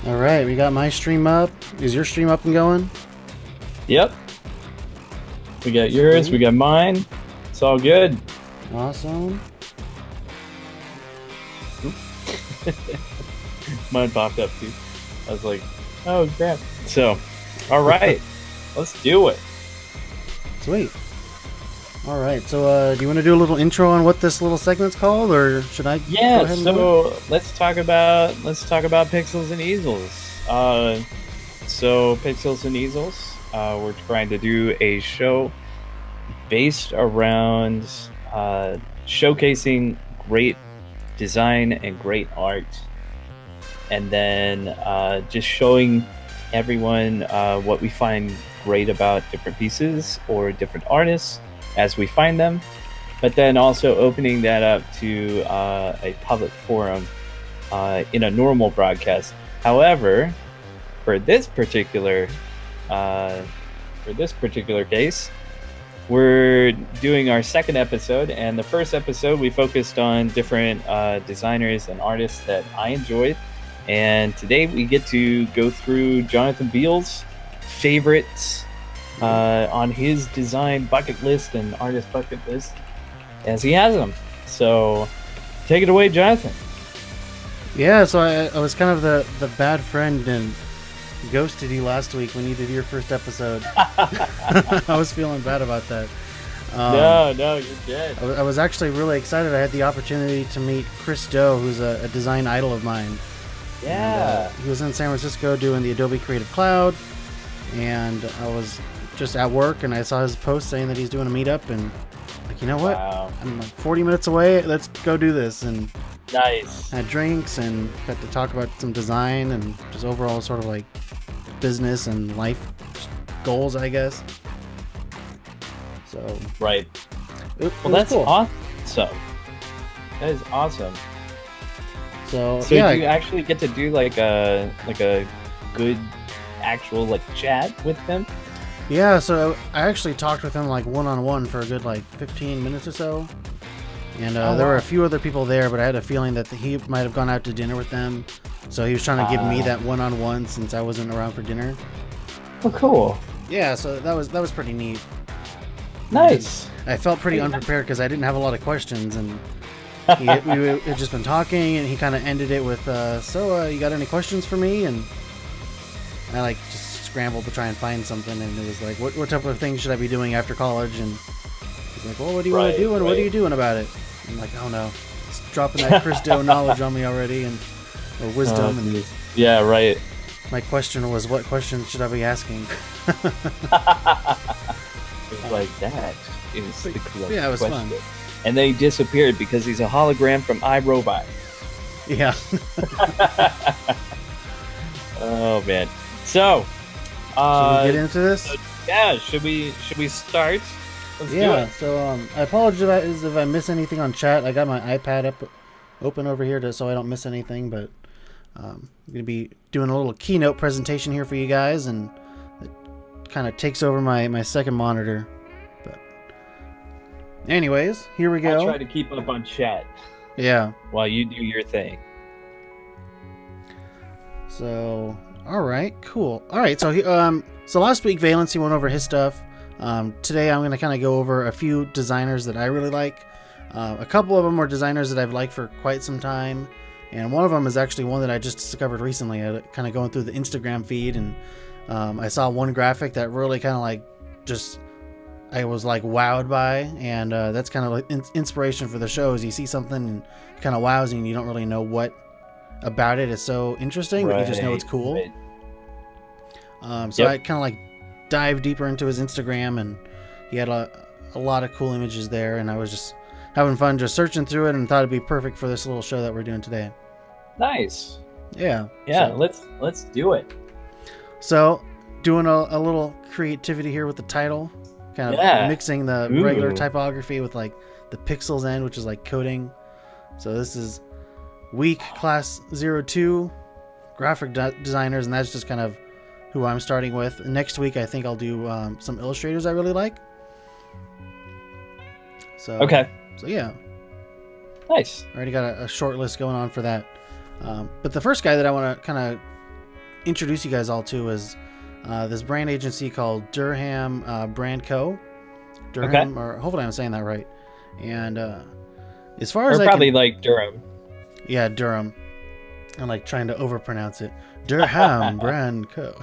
All right, we got my stream up. Is your stream up and going? Yep. We got yours, Sweet. we got mine. It's all good. Awesome. Mine popped up too. I was like, oh crap. So, all right, let's do it. Sweet. All right, so do you want to do a little intro on what this little segment's called, or should I? Yeah. Go ahead and do it? So let's talk about Pixels and Easels. So Pixels and Easels. We're trying to do a show based around showcasing great design and great art, and then just showing everyone what we find great about different pieces or different artists as we find them, but then also opening that up to a public forum in a normal broadcast. However, for this particular case, we're doing our second episode, and the first episode we focused on different designers and artists that I enjoyed, and today we get to go through Jonathan Beale's favorites on his design bucket list and artist bucket list as he has them. So take it away, Jonathan. Yeah, so I was kind of the bad friend and ghosted you last week when you did your first episode. I was feeling bad about that. No, you're good. I was actually really excited. I had the opportunity to meet Chris Doe, who's a design idol of mine. Yeah. And, he was in San Francisco doing the Adobe Creative Cloud, and I was just at work, and I saw his post saying that he's doing a meetup, and like, you know what? Wow. I'm like 40 minutes away. Let's go do this. And Nice. had drinks and got to talk about some design and just overall sort of like business and life goals, I guess. So Right. it Well, was that's cool. awesome. That is awesome. So So yeah, do you actually get to do like a good actual like chat with them? yeah. So I actually talked with him like one-on-one for a good like 15 minutes or so. And Oh, there were wow. a few other people there, but I had a feeling that he might have gone out to dinner with them. So he was trying to give me that one-on-one since I wasn't around for dinner. Oh, cool. Yeah, so that was pretty neat. Nice. I felt pretty unprepared because I didn't have a lot of questions, and we had just been talking, and he kind of ended it with, "So, you got any questions for me?" And I like just scrambled to try and find something, and it was like, "What type of things should I be doing after college?" And he's like, "Well, what do you want to do, and what are you doing about it?" I'm like, "Oh no, it's dropping that Chris Doe knowledge on me already, and or wisdom." And Yeah, right. my question was, "What questions should I be asking?" It was like that is the correct Yeah, it was question. fun. And then he disappeared because he's a hologram from iRobot. Yeah. Oh man. So, Should we get into this? yeah, should we start? Let's do Yeah, it. so I apologize if I miss anything on chat. I got my iPad open over here so I don't miss anything, but I'm going to be doing a little keynote presentation here for you guys, and it kind of takes over my second monitor. But anyways, here we I'll go. try to keep up on chat Yeah. while you do your thing. So, all right, cool. All right, so last week Valency went over his stuff. Today I'm going to kind of go over a few designers that I really like. A couple of them were designers that I've liked for quite some time, and one of them is actually one that I just discovered recently. I kind of going through the Instagram feed, and I saw one graphic that really kind of like just I was like wowed by, and that's kind of like inspiration for the show. Is you see something and kind of wows you, and you don't really know what about it is so interesting, but you just know it's cool. Right. So I kind of like dive deeper into his Instagram, and he had a lot of cool images there, and I was just having fun just searching through it, and thought it'd be perfect for this little show that we're doing today. Nice. Yeah. Yeah, So, let's do it. so doing a little creativity here with the title, kind of mixing the regular typography with like the pixels end, which is like coding. So this is week class 02 graphic designers, and that's just kind of who I'm starting with. Next week I think I'll do some illustrators I really like. So Okay. So yeah, Nice. already got a short list going on for that. But the first guy that I want to kind of introduce you guys all to is this brand agency called Durham Brand Co. Durham, or hopefully I'm saying that right. And as far as probably like Durham. Yeah, Durham. I'm like trying to overpronounce it. Durham Brand Co.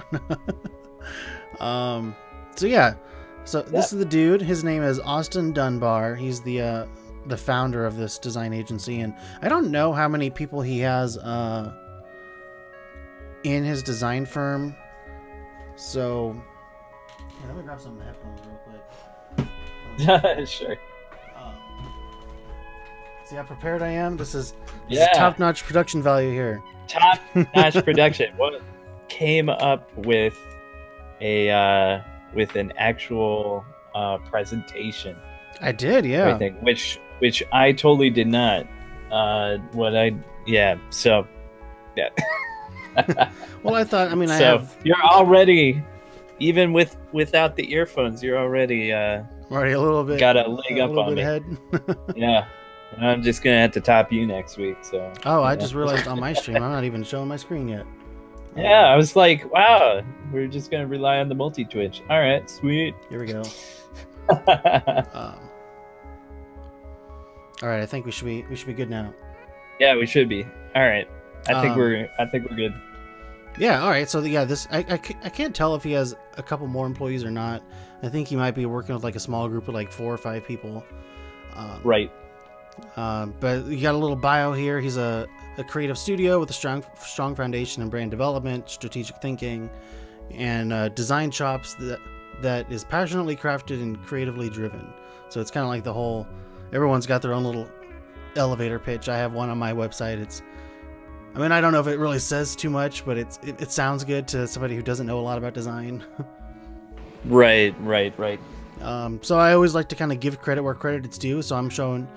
So yeah. So this is the dude. His name is Austin Dunbar. He's the founder of this design agency, and I don't know how many people he has in his design firm. So let me grab some headphones real quick. Sure. See how prepared I am? This is Yeah. top-notch production value here. Top-notch production. What came up with an actual presentation? I did, yeah. I think, which I totally did not. So yeah. Well, I thought. I mean, you're already, even without the earphones, you're already already a little bit got a leg up on me. Ahead. Yeah. I'm just gonna have to top you next week. So. Oh, I just realized on my stream, I'm not even showing my screen yet. Yeah, I was like, wow, we're just gonna rely on the multi-twitch. All right, sweet. Here we go. All right, I think we should be good now. Yeah, we should be. All right, I think we're good. Yeah. All right. So yeah, I can't tell if he has a couple more employees or not. I think he might be working with like a small group of like 4 or 5 people. Right. But you got a little bio here. He's a creative studio with a strong foundation in brand development, strategic thinking, and design chops that is passionately crafted and creatively driven. So it's kind of like the whole. Everyone's got their own little elevator pitch. I have one on my website. I mean, I don't know if it really says too much, but it sounds good to somebody who doesn't know a lot about design. Right. So I always like to kind of give credit where credit is due. So I'm showing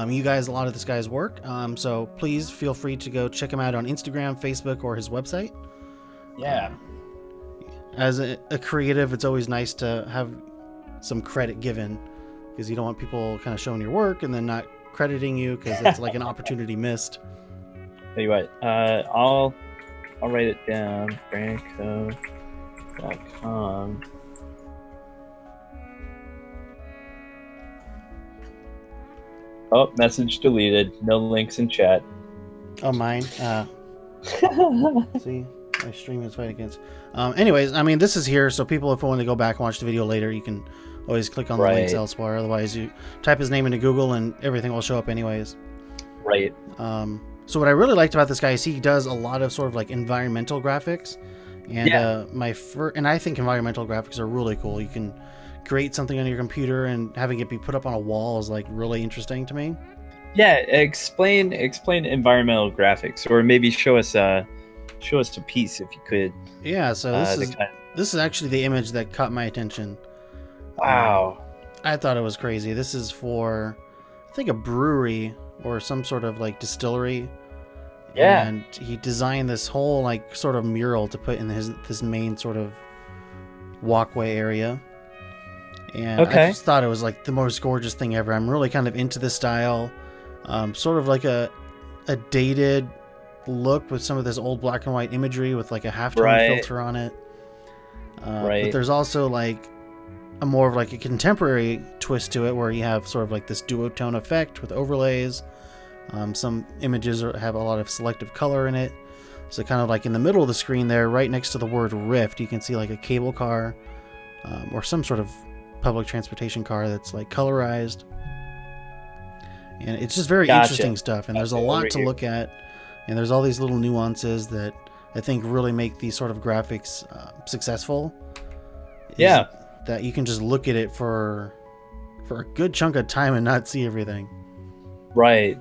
you guys a lot of this guy's work. So please feel free to go check him out on Instagram, Facebook, or his website. Yeah. As a creative, it's always nice to have some credit given, because you don't want people kind of showing your work and then not crediting you, because it's like an opportunity missed. Tell you what, I'll write it down. Brandco.com. Oh, message deleted. No links in chat. Oh, mine. See, my stream is fighting against. Anyways, I mean, this is here, so people, if they want to go back and watch the video later, you can always click on the links elsewhere. Otherwise, you type his name into Google and everything will show up anyways. Right. So what I really liked about this guy is he does a lot of sort of like environmental graphics, and and I think environmental graphics are really cool. You can create something on your computer, and having it be put up on a wall is like really interesting to me. Yeah, explain environmental graphics, or maybe show us a piece if you could. Yeah, so this is actually the image that caught my attention. Wow. I thought it was crazy. This is for, I think, a brewery or some sort of like distillery. Yeah. And he designed this whole like sort of mural to put in this main sort of walkway area. And I just thought it was like the most gorgeous thing ever. I'm really kind of into this style. Sort of like a dated look with some of this old black and white imagery with like a halftone filter on it. But there's also like a more of like a contemporary twist to it, where you have sort of like this duotone effect with overlays. Some images have a lot of selective color in it. So kind of like in the middle of the screen there, right next to the word Rift, you can see like a cable car or some sort of public transportation car that's like colorized. And it's just very interesting stuff. And there's a lot to look at. And there's all these little nuances that I think really make these sort of graphics successful. Yeah. That you can just look at it for a good chunk of time and not see everything. Right.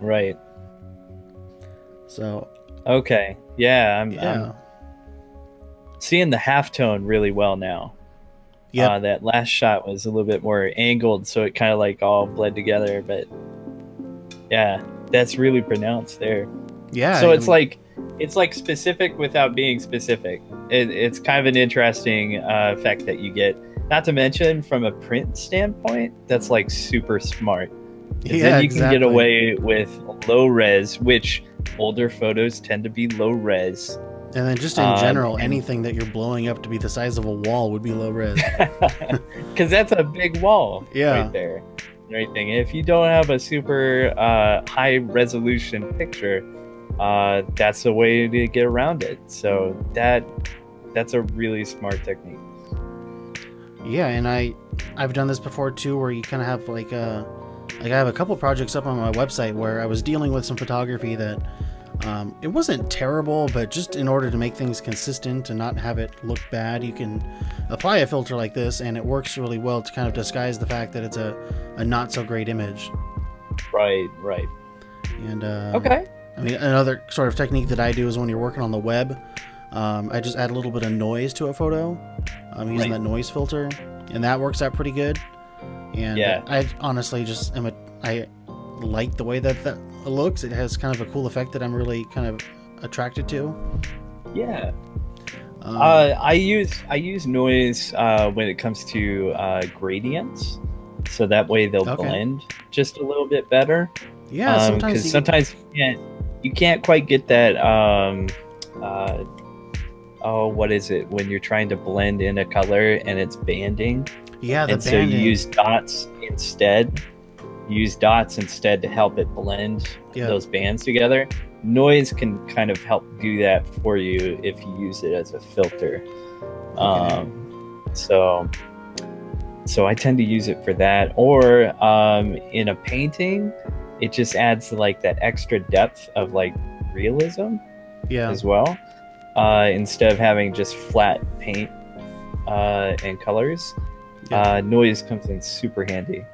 So. Okay. Yeah. I'm seeing the halftone really well now. Yeah. That last shot was a little bit more angled, so it kind of like all bled together. But yeah, that's really pronounced there. Yeah. So it's like specific without being specific. It's kind of an interesting effect that you get. Not to mention, from a print standpoint, that's like super smart. Yeah, then you can get away with low res, which older photos tend to be low res. And then just in general, anything that you're blowing up to be the size of a wall would be low res. Because that's a big wall Yeah. right there. And everything. If you don't have a super high resolution picture, that's the way to get around it. So that's a really smart technique. Yeah, and I've done this before too, where you kind of have like I have a couple projects up on my website where I was dealing with some photography that it wasn't terrible, but just in order to make things consistent and not have it look bad, you can apply a filter like this, and it works really well to kind of disguise the fact that it's a not so great image. Right. And okay. I mean, another sort of technique that I do is when you're working on the web, I just add a little bit of noise to a photo. I'm using that noise filter, and that works out pretty good. And I honestly just I like the way that looks. It has kind of a cool effect that I'm really kind of attracted to. Yeah. I use noise when it comes to gradients, so that way they'll blend just a little bit better. Yeah, sometimes you can't quite get that. What is it when you're trying to blend in a color and it's banding? Yeah, and so you use dots instead. Use dots instead to help it blend those bands together. Noise can kind of help do that for you if you use it as a filter. So I tend to use it for that, or in a painting, it just adds like that extra depth of like realism as well. Instead of having just flat paint and colors, noise comes in super handy.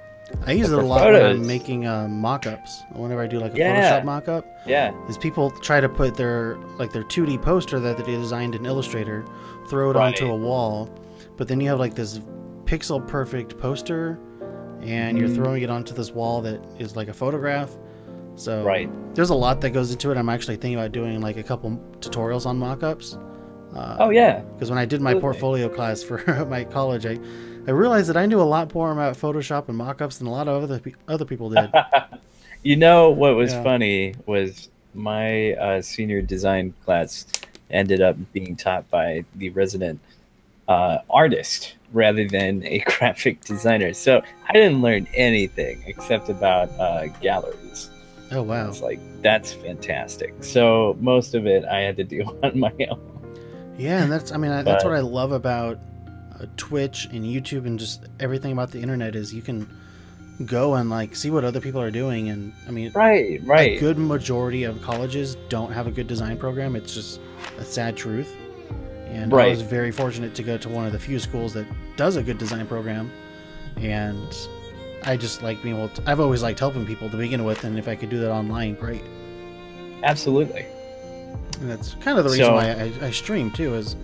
I use it a lot when I'm making mock-ups. Whenever I do like a Photoshop mock-up, is people try to put their 2D poster that they designed in Illustrator, throw it onto a wall, but then you have like this pixel perfect poster, and you're throwing it onto this wall that is like a photograph. So there's a lot that goes into it. I'm actually thinking about doing like a couple tutorials on mock-ups. Because when I did my portfolio class for my college, I realized that I knew a lot more about Photoshop and mock-ups than a lot of other people did. You know what was funny was my senior design class ended up being taught by the resident artist rather than a graphic designer. So I didn't learn anything except about galleries. Oh, wow. It's like, that's fantastic. So most of it I had to do on my own. Yeah, and that's what I love about Twitch and YouTube and just everything about the internet is you can go and like see what other people are doing. And I mean, a good majority of colleges don't have a good design program. It's just a sad truth. And I was very fortunate to go to one of the few schools that does a good design program. And I just like being able to, I've always liked helping people to begin with, and if I could do that online, great. Absolutely. And that's kind of the reason why I stream too, is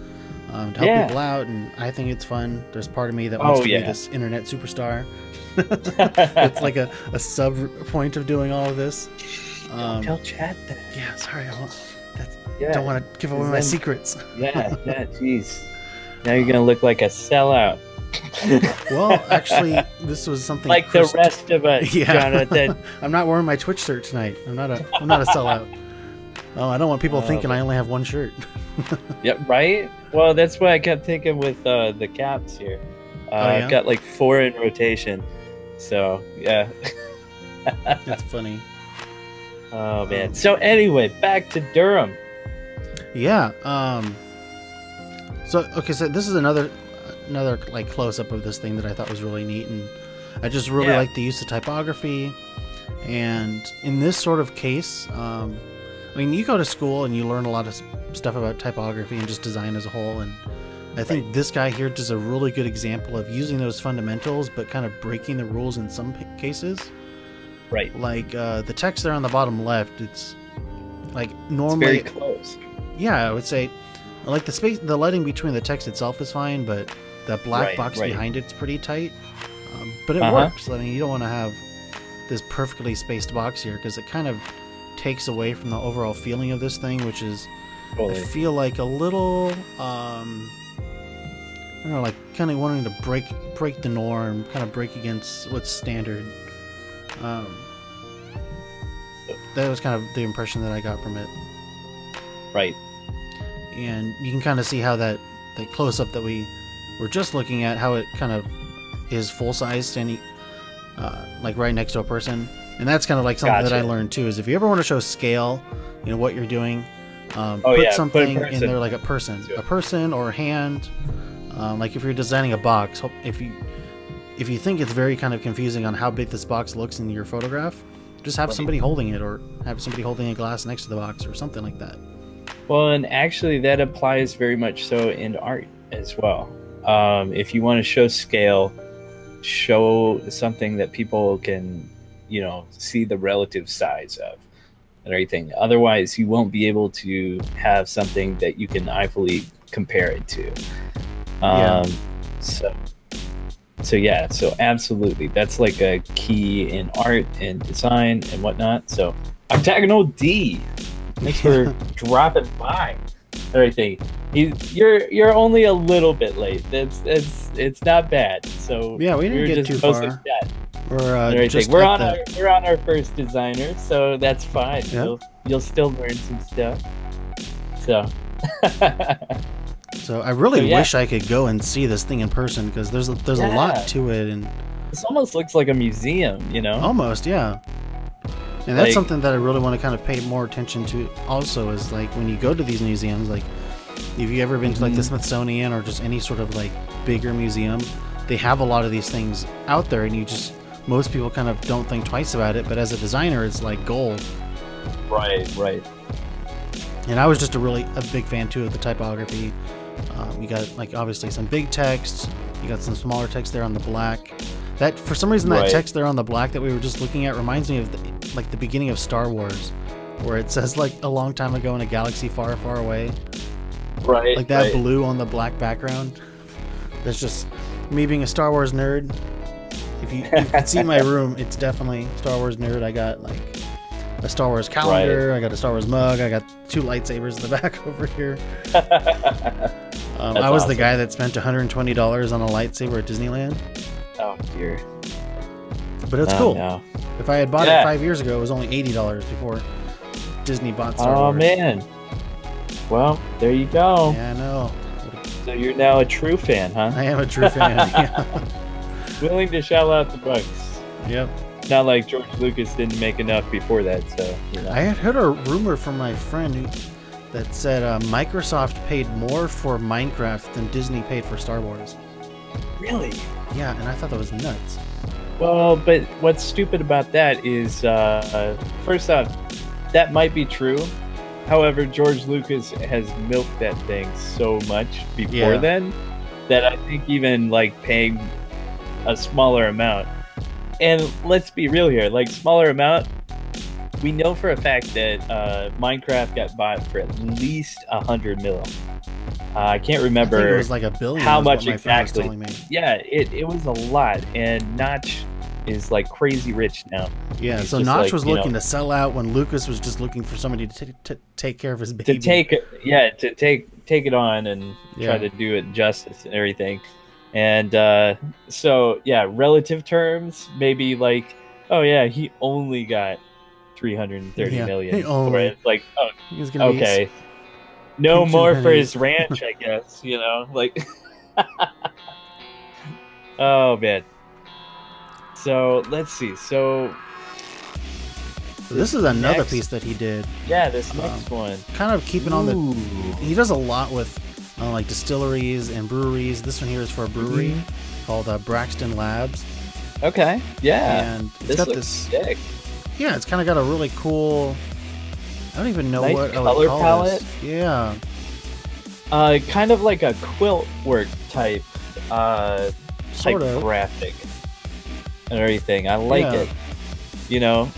to help people out, and I think it's fun. There's part of me that wants to be this internet superstar. It's like a sub point of doing all of this. Don't tell Chad that. Yeah, sorry. Don't want to give away my secrets. Jeez. Now you're gonna look like a sellout. Well, actually, this was something like the rest of us, Jonathan. I'm not wearing my Twitch shirt tonight. I'm not a sellout. Oh, I don't want people thinking I only have one shirt. Right. Well, that's what I kept thinking with the caps here. I've got like 4 in rotation. So yeah. That's funny. Oh man. So anyway, back to Durham. Yeah. So this is another like close up of this thing that I thought was really neat, and I just really like the use of typography. And in this sort of case, I mean, you go to school and you learn a lot of stuff about typography and just design as a whole, and I think this guy here does a really good example of using those fundamentals but kind of breaking the rules in some cases. Like the text there on the bottom left, it's like normally it's very close. Yeah, I would say like the lighting between the text itself is fine, but that black box behind it's pretty tight. But it works. I mean, you don't want to have this perfectly spaced box here because it kind of takes away from the overall feeling of this thing, which is I feel like a little I don't know, like kind of wanting to break the norm, kind of break against what's standard. That was kind of the impression that I got from it. and you can kind of see how that close up that we were just looking at, how it kind of is full size, standing like right next to a person. And that's kind of like something that I learned too, is if you ever want to show scale, you know, what you're doing, put something in there like a person or a hand. Like if you're designing a box, if you think it's very kind of confusing on how big this box looks in your photograph, just have somebody holding it, or have somebody holding a glass next to the box or something like that. Well, and actually that applies very much so in art as well. If you want to show scale, show something that people can, you know, see the relative size of and everything. Otherwise, you won't be able to have something that you can eyefull compare it to. So absolutely, that's like a key in art and design and whatnot. So Octagonal D, thanks for dropping by. Everything. You're only a little bit late. It's not bad. So yeah, we didn't get too far. We're on our first designer, so that's fine. Yep. You'll still learn some stuff. So I really wish I could go and see this thing in person, because there's a lot to it, and this almost looks like a museum, you know? Almost, yeah. And that's something that I really want to kind of pay more attention to also, is like when you go to these museums, like if you ever been to like the Smithsonian or just any sort of like bigger museum, they have a lot of these things out there, and most people kind of don't think twice about it, but as a designer, it's like gold. Right. And I was just a big fan too of the typography. You got like obviously some big text, you got some smaller text there on the black. That for some reason that text there on the black that we were just looking at reminds me of the beginning of Star Wars, where it says like a long time ago in a galaxy far, far away. Right. Like that blue on the black background. That's just me being a Star Wars nerd. If you can see my room, it's definitely Star Wars nerd. I got like a Star Wars calendar, I got a Star Wars mug, I got 2 lightsabers in the back over here. I was the guy that spent $120 on a lightsaber at Disneyland. Oh dear. But it's cool. No. If I had bought it 5 years ago, it was only $80 before Disney bought Star Wars. Oh man. Well, there you go. Yeah, I know. So you're now a true fan, huh? I am a true fan. Yeah. Willing to shell out the bucks. Yep. Not like George Lucas didn't make enough before that, so you know. I had heard a rumor from my friend that said Microsoft paid more for Minecraft than Disney paid for Star Wars. Really? Yeah, and I thought that was nuts. Well, but what's stupid about that is, first off, that might be true. However, George Lucas has milked that thing so much before then that I think even like paying a smaller amount, and let's be real here, like smaller amount, we know for a fact that Minecraft got bought for at least 100 mil. I can't remember. I think it was like $1 billion. How much exactly? Yeah, it was a lot, and Notch is like crazy rich now. Yeah, so Notch was looking to sell out when Lucas was just looking for somebody to take care of his baby. To take it on and try to do it justice and everything. And so yeah, relative terms, maybe like, oh yeah, he only got 330 million for it. It's like, oh, okay, no more for his ranch, I guess. You know, like, oh man. So let's see. So this is another piece that he did. Yeah, this next one. Kind of keeping on the. He does a lot with like distilleries and breweries. This one here is for a brewery called Braxton Labs. Okay. Yeah. And it's got this. Sick. Yeah, it's kind of got a really cool. I don't even know what color palette. This. Yeah. Kind of like a quilt work type. Sort of graphic. And everything. I like it. You know,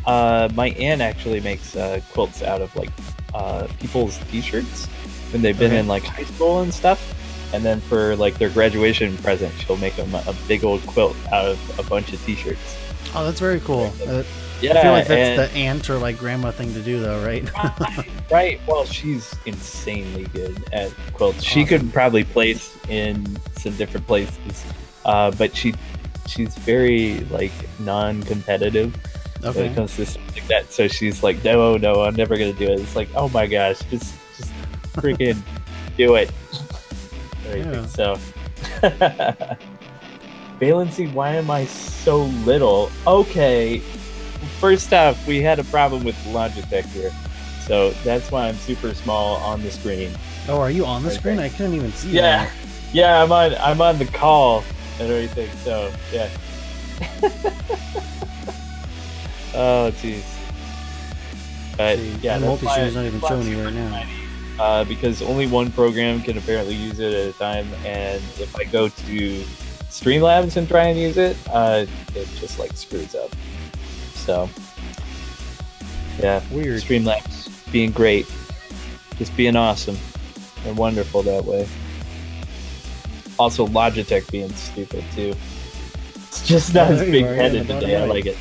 my aunt actually makes quilts out of like people's t-shirts when they've been in like high school and stuff, and then for like their graduation present, she'll make them a big old quilt out of a bunch of t-shirts. Oh, that's very cool. Yeah, I feel like that's the aunt or like grandma thing to do, though, right? Right. Well, she's insanely good at quilts. Awesome. She could probably place in some different places, but she's very like non-competitive when it comes to stuff like that. So she's like, no, I'm never gonna do it. It's like, oh my gosh, just freaking do it. Yeah. So, Valency, why am I so little? Okay, first off, we had a problem with Logitech here, so that's why I'm super small on the screen. Oh, are you on the screen? I couldn't even see. Yeah, that. yeah, I'm on the call and everything. So yeah. Oh jeez. But yeah, multi-shoot is not even showing you right now. Because only one program can apparently use it at a time, and if I go to Streamlabs and try and use it, it just like screws up. So yeah, weird. Streamlabs being great, just being awesome and wonderful that way. Also, Logitech being stupid too. It's just not as big-headed today. I like it.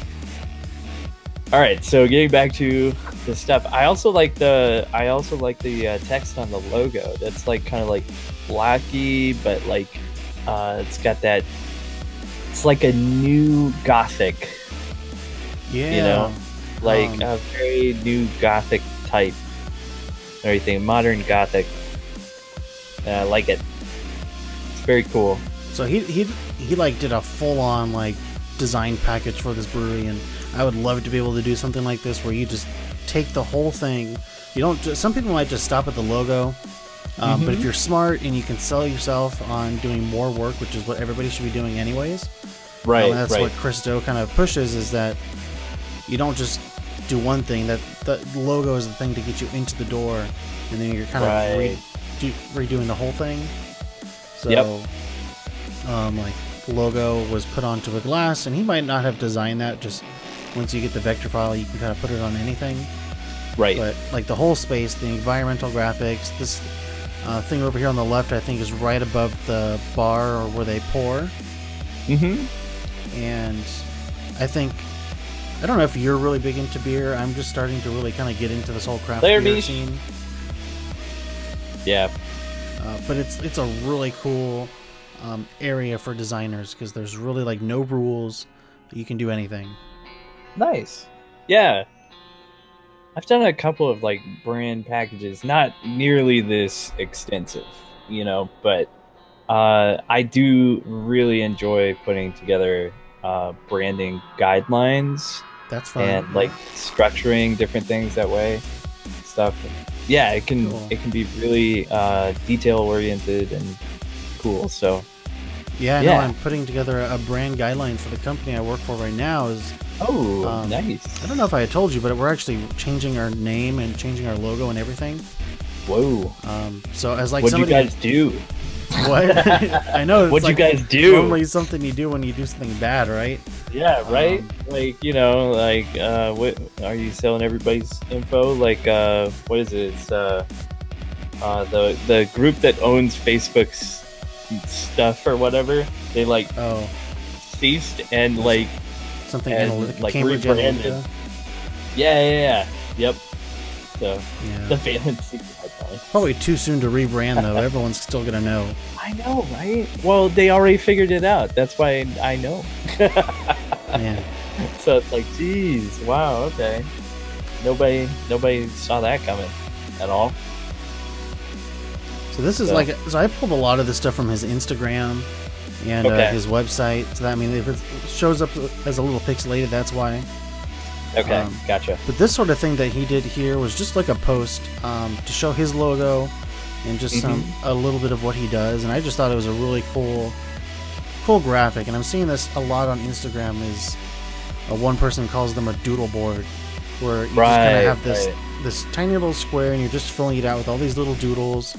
All right, so getting back to the stuff, I also like the text on the logo. That's like kind of like blocky, but like it's got that. It's like a new Gothic. Yeah. You know, like a very new Gothic type. Everything modern Gothic. I like it. It's very cool. So he like did a full-on like design package for this brewery, and I would love to be able to do something like this where you just take the whole thing. You don't. Some people might just stop at the logo, but if you're smart and you can sell yourself on doing more work, which is what everybody should be doing anyways. Right. That's what Chris Do kind of pushes, is that you don't just do one thing. That the logo is the thing to get you into the door, and then you're kind of redoing the whole thing. So, like, logo was put onto a glass, and he might not have designed that. Just once you get the vector file, you can kind of put it on anything. Right. But like the whole space, the environmental graphics, this thing over here on the left, I think is right above the bar or where they pour. And I think, I don't know if you're really big into beer. I'm just starting to really kind of get into this whole craft beer scene. Yeah. But it's a really cool area for designers, because there's really like no rules. You can do anything. Nice. Yeah. I've done a couple of like brand packages, not nearly this extensive, you know, but I do really enjoy putting together branding guidelines. That's fun. And like structuring different things that way. Stuff. Yeah, it can be really detail oriented and cool. So yeah, no, I'm putting together a brand guideline for the company I work for right now. Nice. I don't know if I told you, but we're actually changing our name and changing our logo and everything. Whoa. So as like, what do you guys do? What? I know. What like you guys do? Normally something you do when you do something bad, right? Yeah, right. Like, you know, like what are you selling everybody's info? Like what is it? It's the group that owns Facebook's stuff or whatever. They like ceased and like something and, like rebranded. Yeah. Yep. So yeah. The Valency. Probably too soon to rebrand though. Everyone's still gonna know. I know, right? Well, they already figured it out. That's why I know. Yeah. So it's like, geez, wow, okay. Nobody saw that coming at all. So this is so I pulled a lot of this stuff from his Instagram and his website. So that, I mean, if it shows up as a little pixelated, that's why. Okay, gotcha. But this sort of thing that he did here was just like a post to show his logo and just a little bit of what he does. And I just thought it was a really cool graphic. And I'm seeing this a lot on Instagram. Is one person calls them a doodle board, where you just kind of have this tiny little square, and you're just filling it out with all these little doodles.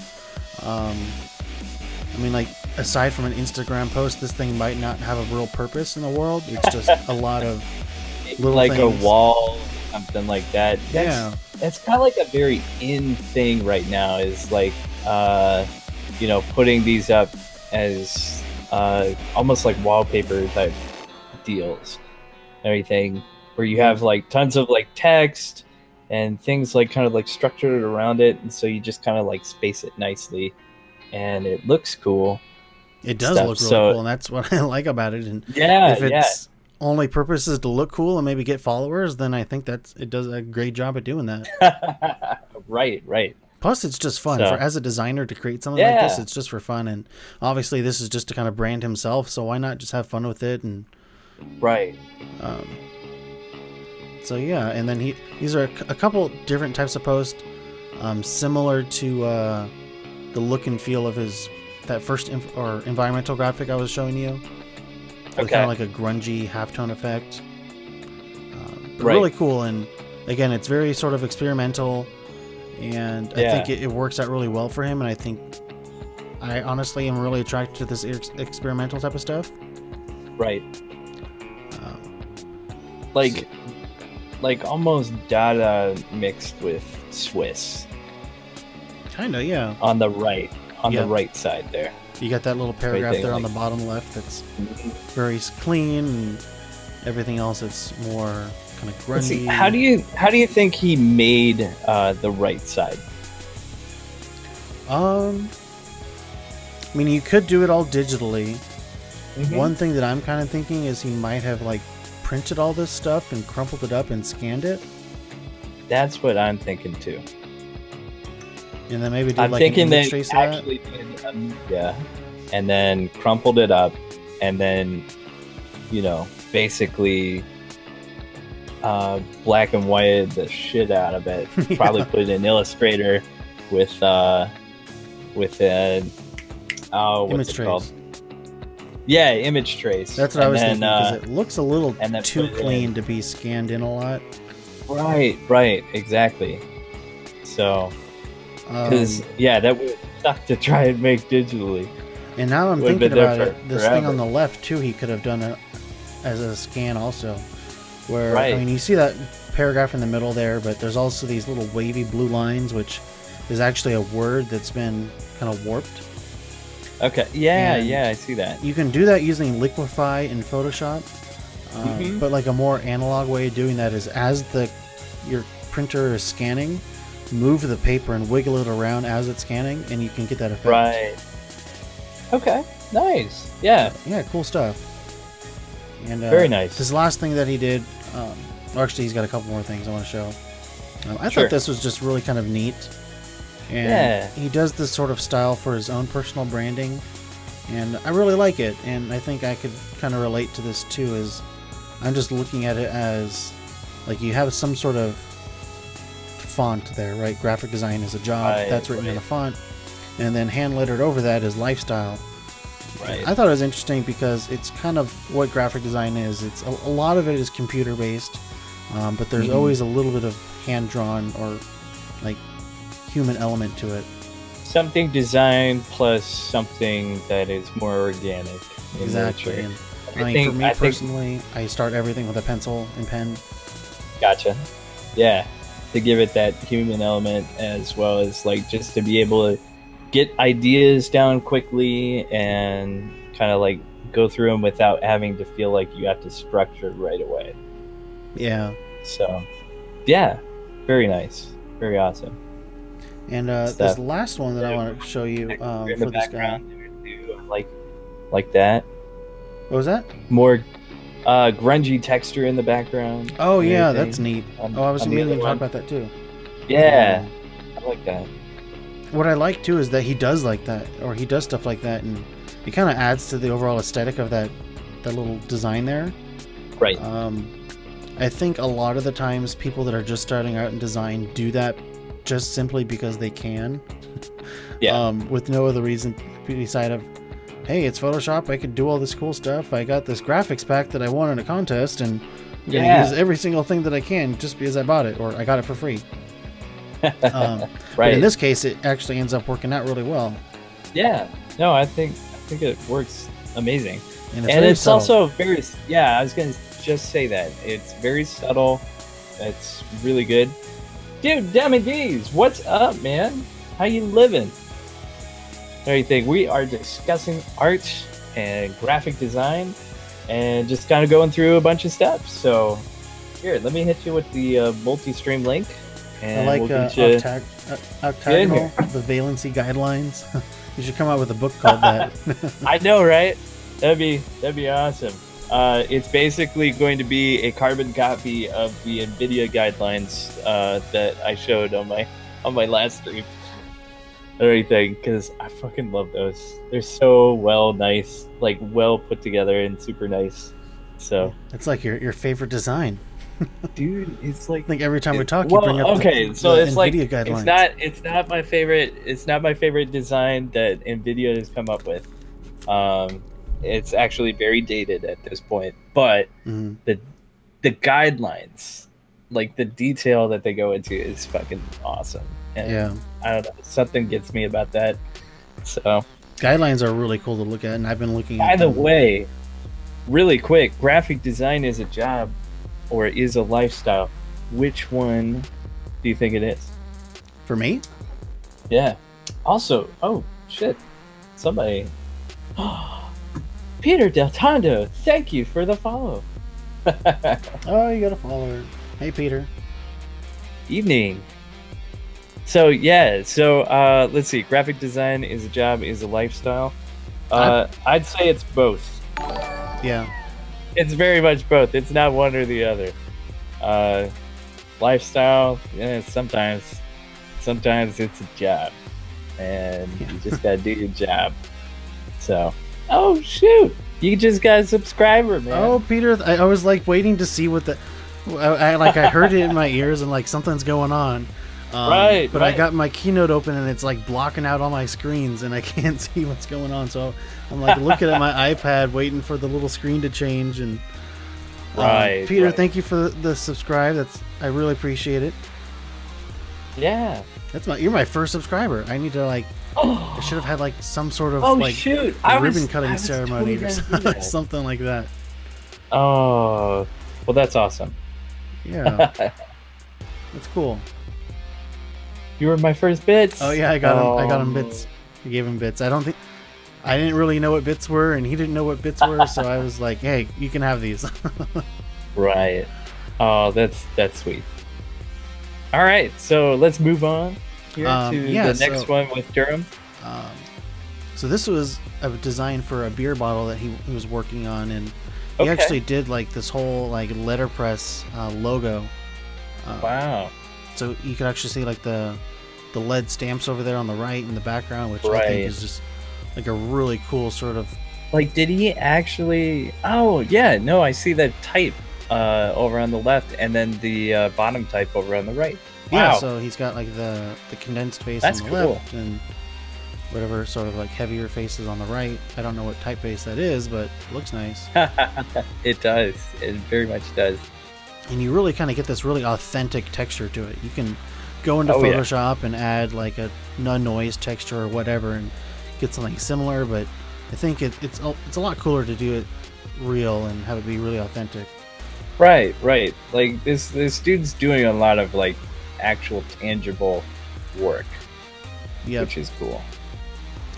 I mean, like, aside from an Instagram post, this thing might not have a real purpose in the world. It's just a lot of little like things. A wall, something like that. It's kind of like a very in thing right now. Is like, you know, putting these up as almost like wallpaper type deals, everything, where you have like tons of like text and things like kind of like structured around it, and so you just kind of like space it nicely, and it looks cool. It does look really cool, and that's what I like about it. And if its only purpose is to look cool and maybe get followers, then I think it does a great job at doing that. Right. Plus, it's just fun So, for as a designer to create something like this. yeah, It's just for fun, and obviously, this is just to kind of brand himself. So why not just have fun with it? And right. um, so yeah, and then these are a couple different types of posts, similar to the look and feel of that first environmental graphic I was showing you. With kind of like a grungy halftone effect. Right. Really cool, and again, it's very sort of experimental. And I think it works out really well for him, and I think I honestly am really attracted to this experimental type of stuff. Right. Like almost Dada mixed with Swiss. Kinda, yeah. On the right side there. You got that little paragraph there on the bottom left that's very clean, and everything else that's more kind of grungy. See, how do you think he made the right side? I mean, you could do it all digitally. One thing that I'm kind of thinking is he might have like printed all this stuff and crumpled it up and scanned it. That's what I'm thinking too. And then maybe did like an image trace of that. Yeah, and then crumpled it up, and then basically black and white the shit out of it. Probably put it in Illustrator with what's image it trace. called? Yeah, image trace. That's what I was thinking, because it looks a little too clean to be scanned in a lot. Right, exactly. So, because that would suck to try and make digitally. And now I'm thinking about it, this thing on the left too, he could have done it as a scan also. Where I mean, you see that paragraph in the middle there, but there's also these little wavy blue lines, which is actually a word that's been kind of warped. Okay. Yeah, I see that. You can do that using Liquify in Photoshop, but like a more analog way of doing that is as your printer is scanning, move the paper and wiggle it around as it's scanning, and you can get that effect. Right. Okay. Nice. Yeah. Yeah. Cool stuff. And very nice. This last thing that he did, or actually, he's got a couple more things I want to show. I thought this was just really kind of neat. And he does this sort of style for his own personal branding, and I really like it. And I think I could kind of relate to this too. Is I'm just looking at it as like you have some sort of font there, right? Graphic design is a job that's written in a font, and then hand lettered over that is lifestyle. Right. I thought it was interesting because it's kind of what graphic design is. It's a lot of it is computer based, but there's always a little bit of hand drawn or like human element to it. Something designed plus something that is more organic. Exactly. And I mean, for me personally, I start everything with a pencil and pen. Gotcha. Yeah, to give it that human element, as well as like just to be able to get ideas down quickly and kind of like go through them without having to feel like you have to structure right away. Yeah. So, yeah, very nice, very awesome. And this last one that I want to show you for this guy, like that. What was that? More grungy texture in the background. Oh yeah, that's neat. I was meaning to talk about that too. Yeah, I like that. What I like too is that he does like that, or he does stuff like that, and it kind of adds to the overall aesthetic of that little design there. Right. I think a lot of the times people that are just starting out in design do that just simply because they can. Yeah. With no other reason beside of, hey, it's Photoshop, I could do all this cool stuff. I got this graphics pack that I won in a contest, and I'm gonna use every single thing that I can just because I bought it or I got it for free. Right. But in this case, it actually ends up working out really well. Yeah. No, I think it works amazing. And it's also very, I was going to just say that. It's very subtle. It's really good. Dude, Demi D's, what's up, man? How you living? What do you think? We are discussing art and graphic design and just kind of going through a bunch of stuff. So here, let me hit you with the multi-stream link. And I like octagonal, the valency guidelines. You should come out with a book called that. I know, right? That'd be awesome. It's basically going to be a carbon copy of the NVIDIA guidelines that I showed on my last stream. everything, because I fucking love those. They're so like well put together and super nice. So It's like your favorite design. dude, it's like, I think every time we talk, you well, bring up okay, so the it's like NVIDIA guidelines. it's not my favorite design that NVIDIA has come up with. It's actually very dated at this point, but the guidelines, like the detail that they go into, is fucking awesome. And Yeah, I don't know, something gets me about that. So guidelines are really cool to look at, and I've been looking by at the them. way, really quick, graphic design is a job or is a lifestyle. Which one do you think it is? For me, Yeah. Also, oh shit, somebody. Peter Del Tondo, thank you for the follow. oh, you got a follower. Hey, Peter. Evening. So yeah, so let's see. Graphic design is a job, is a lifestyle. I'd say it's both. Yeah, It's very much both. It's not one or the other. Lifestyle, yeah, sometimes it's a job, and you just gotta do your job. So, oh shoot, you just got a subscriber, man. Oh, Peter, I was like waiting to see what the. I heard it in my ears and like something's going on. Right. But I got my Keynote open and it's like blocking out all my screens and I can't see what's going on. So I'm like looking at my iPad, waiting for the little screen to change. And Peter, thank you for the subscribe. I really appreciate it. Yeah. You're my first subscriber. I need to like. I should have had like some sort of shoot, ribbon cutting ceremony totally or something like that. Oh, well, that's awesome. Yeah, that's cool. You were my first bits. Oh yeah, I got him. I got him bits. I gave him bits. I didn't really know what bits were, and he didn't know what bits were, so I was like, "Hey, you can have these." Right. Oh, that's sweet. All right, so let's move on here to the next one with Durham. So this was a design for a beer bottle that he was working on, and he actually did like this whole like letterpress logo. Wow. So you could actually see like the lead stamps over there on the right in the background, which I think is just like a really cool sort of. Like, did he actually? Oh yeah, no, I see that type over on the left, and then the bottom type over on the right. Yeah, wow. so he's got like the condensed face That's on the left and whatever sort of like heavier faces on the right. I don't know what typeface that is, but it looks nice. It does. It very much does. And you really kind of get this really authentic texture to it. You can go into Photoshop and add like a noise texture or whatever and get something similar, but I think it's a lot cooler to do it real and have it be really authentic. Right. Like this dude's doing a lot of like actual tangible work, which is cool.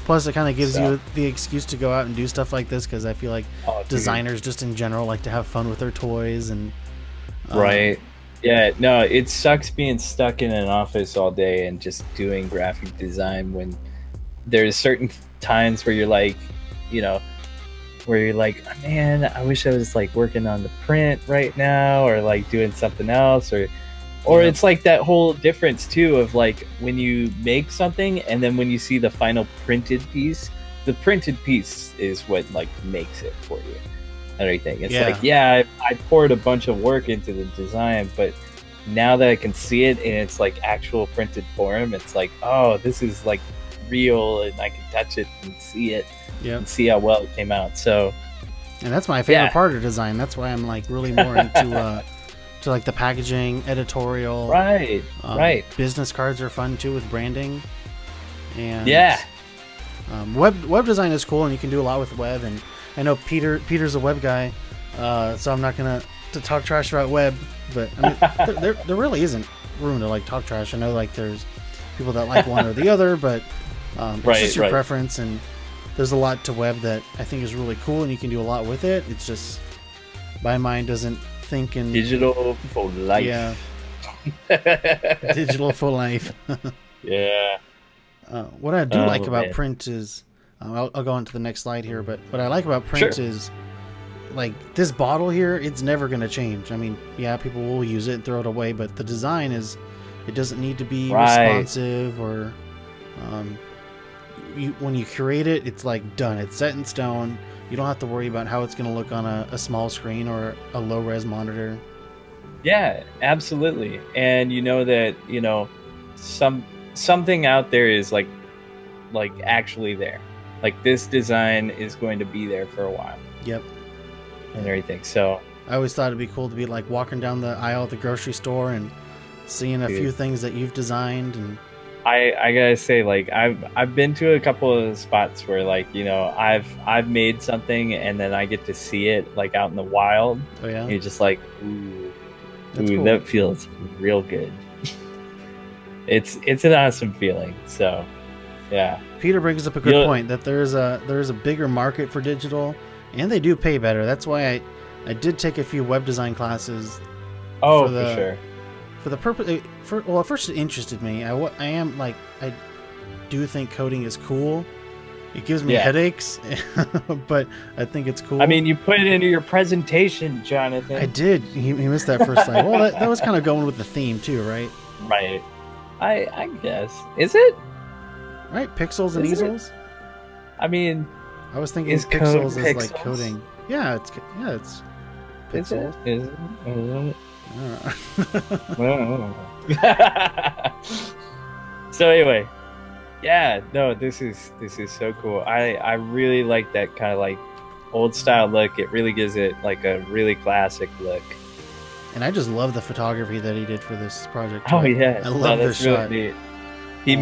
Plus, it kind of gives you the excuse to go out and do stuff like this, because I feel like designers just in general like to have fun with their toys and. Right. Yeah. No, it sucks being stuck in an office all day and just doing graphic design when there's certain times where you're like, man, I wish I was like working on the print right now, or like doing something else, or it's like that whole difference too of like when you make something and then when you see the final printed piece, the printed piece is what like makes it for you. Everything. It's like, I poured a bunch of work into the design, but now that I can see it in its like actual printed form, it's like, oh, this is like real, and I can touch it and see it and see how well it came out. So, and that's my favorite part of design. That's why I'm like really more into to like the packaging, editorial. Right. Business cards are fun too with branding. And web design is cool, and you can do a lot with web. And I know Peter's a web guy, so I'm not gonna talk trash about web, but I mean, there really isn't room to like talk trash. I know like there's people that like one or the other, but it's just your preference. And there's a lot to web that I think is really cool, and you can do a lot with it. It's just my mind doesn't think in digital for life. Yeah, digital for life. Yeah. What I do like about print is. I'll go on to the next slide here, but what I like about print is, like, this bottle here, it's never going to change. I mean, yeah, people will use it and throw it away, but the design is, it doesn't need to be responsive or, when you create it, it's like done. It's set in stone. You don't have to worry about how it's going to look on a small screen or a low res monitor. Yeah, absolutely. And you know that, something out there is like actually there. Like this design is going to be there for a while. Yep. And everything. So I always thought it'd be cool to be like walking down the aisle at the grocery store and seeing a few things that you've designed. And I gotta say, like, I've been to a couple of spots where, like, I've made something and then I get to see it like out in the wild. Oh yeah. And you're just like, ooh, cool. That feels real good. It's an awesome feeling. So yeah. Peter brings up a good point that there's a bigger market for digital, and they do pay better. That's why I did take a few web design classes. Oh, for sure. For the purpose, well, at first it interested me. I do think coding is cool. It gives me headaches, but I think it's cool. I mean, you put it into your presentation, Jonathan. I did. He missed that first slide. Well, that was kind of going with the theme too, right? Right. I guess. Is it? Right, pixels and easels. I mean, I was thinking pixels is like coding. Yeah, it's pixels. Is it? So anyway, yeah, no, this is so cool. I really like that kind of like old style look. It really gives it like a really classic look. And I just love the photography that he did for this project. Oh yeah, I love this shot. Really neat. He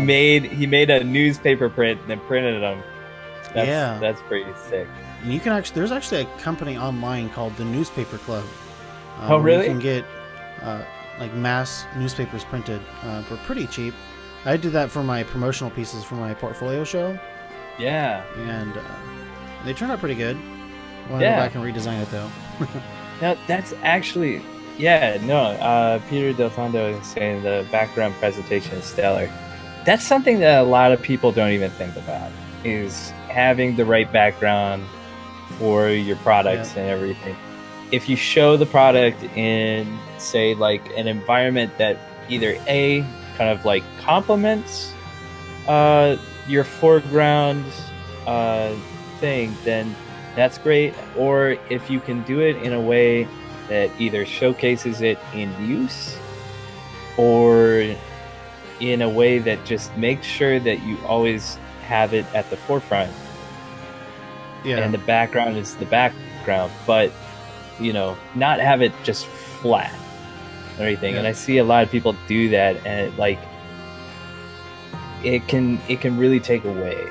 made a newspaper print and then printed them. That's pretty sick. And you can there's actually a company online called the Newspaper Club. Oh really? You can get like mass newspapers printed for pretty cheap. I did that for my promotional pieces for my portfolio show. Yeah. And they turned out pretty good. I want to go back and redesign it though. Now that's actually, Peter Del Fondo is saying the background presentation is stellar. That's something that a lot of people don't even think about, is having the right background for your products and everything. If you show the product in, say, like an environment that either A, kind of like complements your foreground thing, then that's great. Or if you can do it in a way that either showcases it in use or in a way that just makes sure that you always have it at the forefront. Yeah. And the background is the background, but not have it just flat or anything. Yeah. And I see a lot of people do that, and it can really take away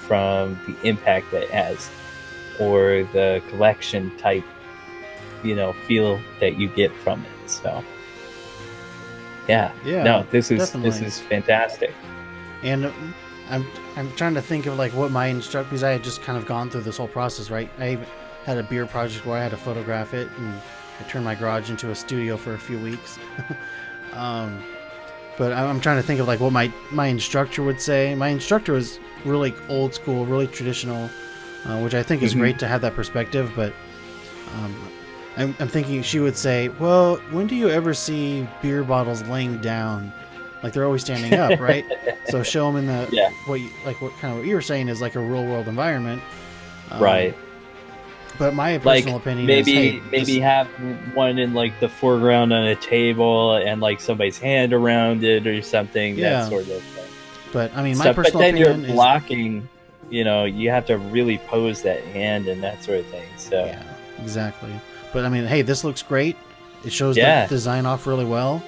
from the impact that it has, or the collection type feel that you get from it. So this is fantastic. And I'm trying to think of like what my instructor, because I had just kind of gone through this whole process, right? I even had a beer project where I had to photograph it, and I turned my garage into a studio for a few weeks. But I'm trying to think of like what my instructor would say. My instructor was really old school, really traditional, which I think is great to have that perspective. But I'm thinking she would say, well, when do you ever see beer bottles laying down? Like they're always standing up, right? So show them in the what you were saying is like a real world environment, right? But my personal opinion is maybe have one in like the foreground on a table and like somebody's hand around it or something. That sort of thing. But I mean, my personal opinion then you're blocking. You have to really pose that hand and that sort of thing. So yeah, exactly. But I mean, hey, this looks great. It shows the design off really well.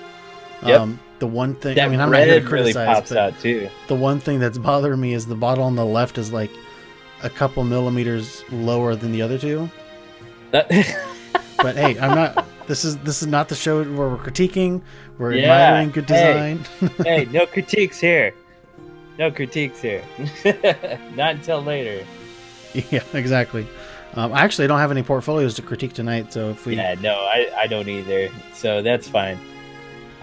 Yep. The one thing, that I mean, I'm not here to really criticize, pops out too. The one thing that's bothering me is the bottle on the left is like a couple millimeters lower than the other two. But hey, I'm not. This is not the show where we're critiquing. We're admiring good design. Hey, no critiques here. No critiques here. Not until later. Yeah, exactly. I actually don't have any portfolios to critique tonight, so if we... Yeah, no, I don't either. So that's fine.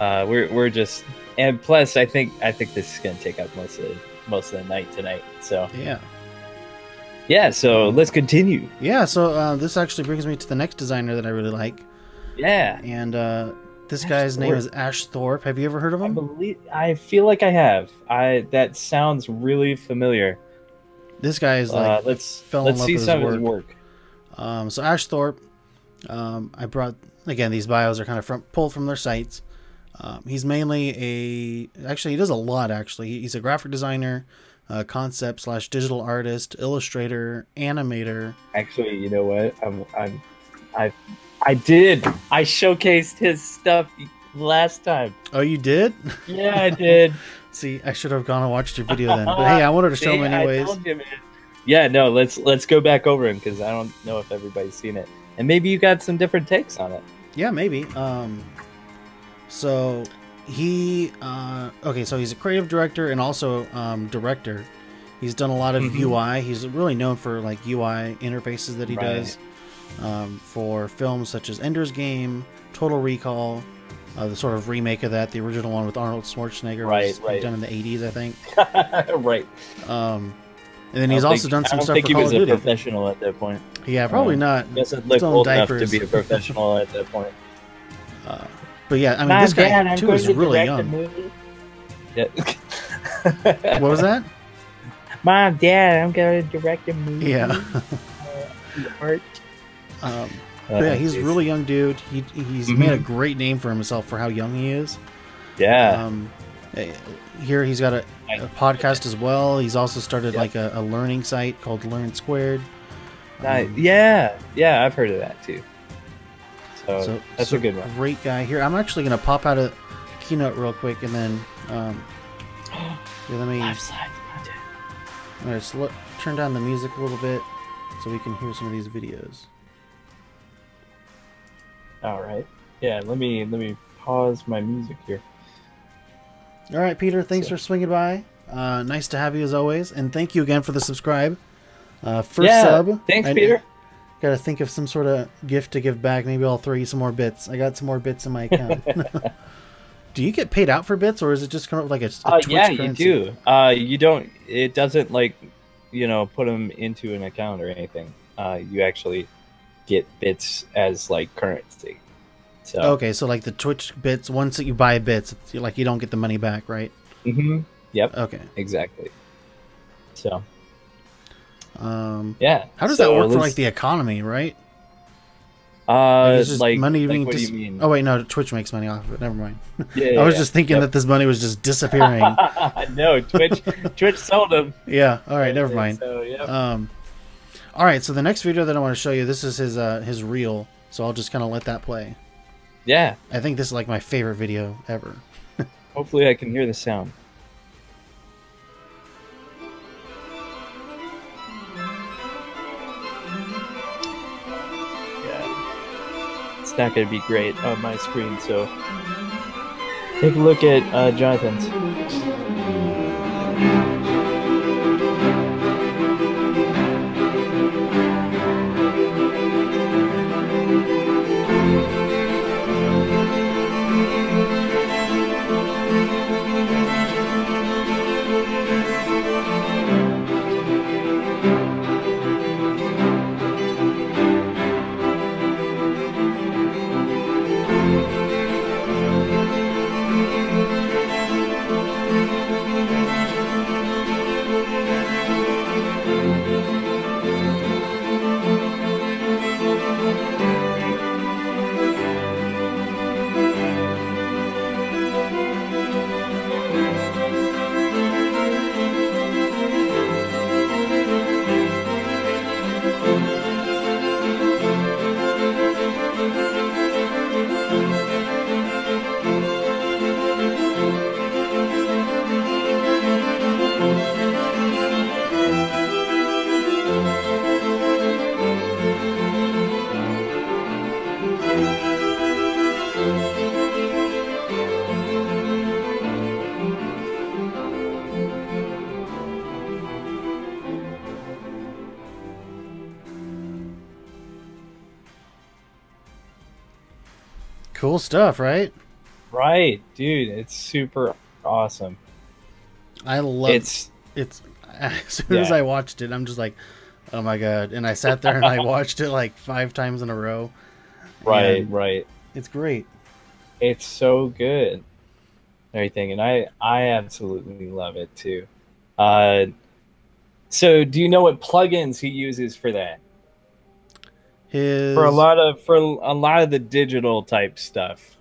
We're just, and plus I think this is gonna take up most of the night tonight. So yeah. So let's continue. Yeah. So this actually brings me to the next designer that I really like. Yeah. And This guy's name is Ash Thorpe. Have you ever heard of him? I feel like I have. That sounds really familiar. This guy is like let's see some of his work. So Ash Thorpe, I brought again. These bios are kind of pulled from their sites. He's mainly actually he does a lot. Actually, he's a graphic designer, concept / digital artist, illustrator, animator. Actually, you know what? I showcased his stuff last time. Oh, you did? Yeah, I did. See, I should have gone and watched your video then. But hey, I wanted to show him anyways. I told you, man. Yeah, no, let's go back over him because I don't know if everybody's seen it, and maybe you got some different takes on it. Yeah, maybe. So he okay, so he's a creative director and also director. He's done a lot of UI. He's really known for like UI interfaces that he does for films such as Ender's Game, Total Recall, the sort of remake of that, the original one with Arnold Schwarzenegger, was done in the 80s, I think. Right. And then he's also done some stuff for Call of Duty. I don't think he was a professional at that point. Yeah, probably not. Doesn't look old enough to be a professional at that point. But yeah, I mean, this guy too is really young. Yeah. What was that? Mom, Dad, I'm gonna direct a movie. Yeah. Art. But yeah, he's a really young dude. He's made a great name for himself for how young he is. Yeah. Here he's got a podcast as well. He's also started like a learning site called Learn Squared. Yeah, I've heard of that too. So that's a good one. Great guy. Here, I'm actually going to pop out a keynote real quick and then here, let me. All right, so turn down the music a little bit so we can hear some of these videos. All right. Yeah, let me pause my music here. All right, Peter, thanks for swinging by. Nice to have you as always, and thank you again for the subscribe. First sub. Thanks, Peter. Got to think of some sort of gift to give back. Maybe I'll throw you some more bits. I got some more bits in my account. Do you get paid out for bits, or is it just kind of like a Twitch currency? You do. You don't. It doesn't like, put them into an account or anything. You actually get bits as like currency. So okay, so like the Twitch bits, once that you buy bits, it's like you don't get the money back, right? Mm-hmm. Yep. Okay. Exactly. So. Yeah. How does that work for like the economy, right? Like money like, what do you mean? Oh wait, no, Twitch makes money off of it. Never mind. Yeah, I was just thinking that this money was just disappearing. No, Twitch sold them. Yeah. All right, never mind. So, yep. All right, so the next video that I want to show you, this is his reel. So I'll just kind of let that play. Yeah. I think this is like my favorite video ever. Hopefully I can hear the sound. It's not going to be great on my screen, so take a look at Jonathan's. Cool stuff, right? Right, dude. It's super awesome. I love it. It's as soon as I watched it, I'm just like, oh my god! And I sat there and I watched it like 5 times in a row. Right. It's great. It's so good. Everything, and I absolutely love it too. Uh, so do you know what plugins he uses for that? His For a lot of the digital type stuff.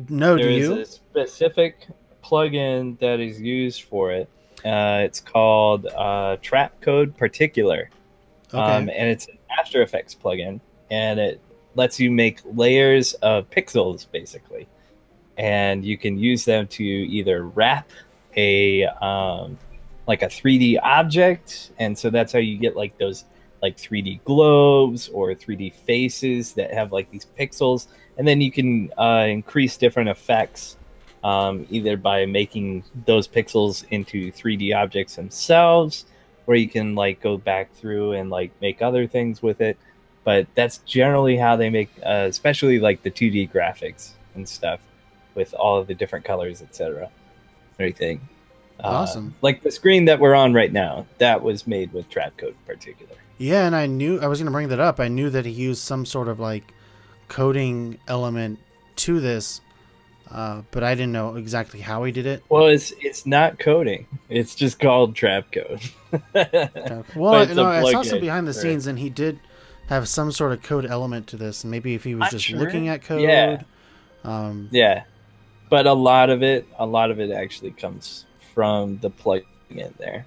no, do There is you? a specific plugin that is used for it. It's called Trap Code Particular, Okay. and it's an After Effects plugin, and it lets you make layers of pixels basically, and you can use them to either wrap a like a 3D object, and so that's how you get like those like 3D globes or 3D faces that have like these pixels, and then you can increase different effects either by making those pixels into 3D objects themselves, or you can like go back through and like make other things with it. But that's generally how they make, especially like the 2D graphics and stuff, with all of the different colors, etc. Everything. Awesome. Like the screen that we're on right now, that was made with Trap Code in particular. Yeah, and I knew I was going to bring that up. I knew that he used some sort of like coding element to this, but I didn't know exactly how he did it. Well, it's not coding. It's just called Trap Code. Well, no, I saw some behind the scenes, and he did have some sort of code element to this. And maybe if he was just looking at code, yeah, yeah. But a lot of it actually comes from the plugin there.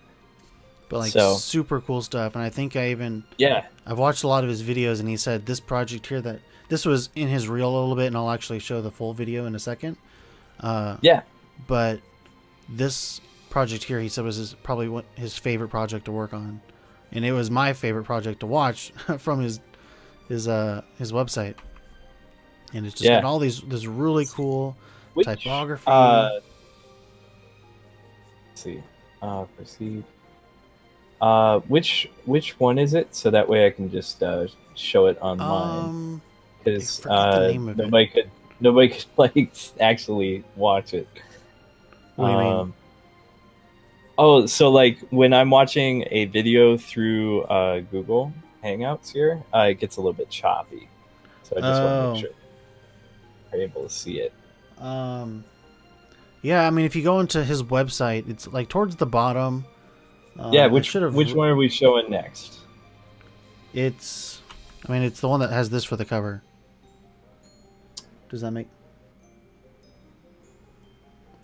But like super cool stuff. And I think I've watched a lot of his videos, and he said this project here that this was in his reel a little bit, and I'll actually show the full video in a second. But this project here, he said, was probably his favorite project to work on, and it was my favorite project to watch from his website. And it's just got all this really cool typography. Let's see. Proceed. Which one is it? So that way I can just show it online. Because nobody could like actually watch it. What do you mean? Oh, so like when I'm watching a video through Google Hangouts here, it gets a little bit choppy. So I just want to make sure you're able to see it. Yeah, I mean, if you go into his website, it's like towards the bottom. Yeah, which one are we showing next? It's the one that has this for the cover. Does that make...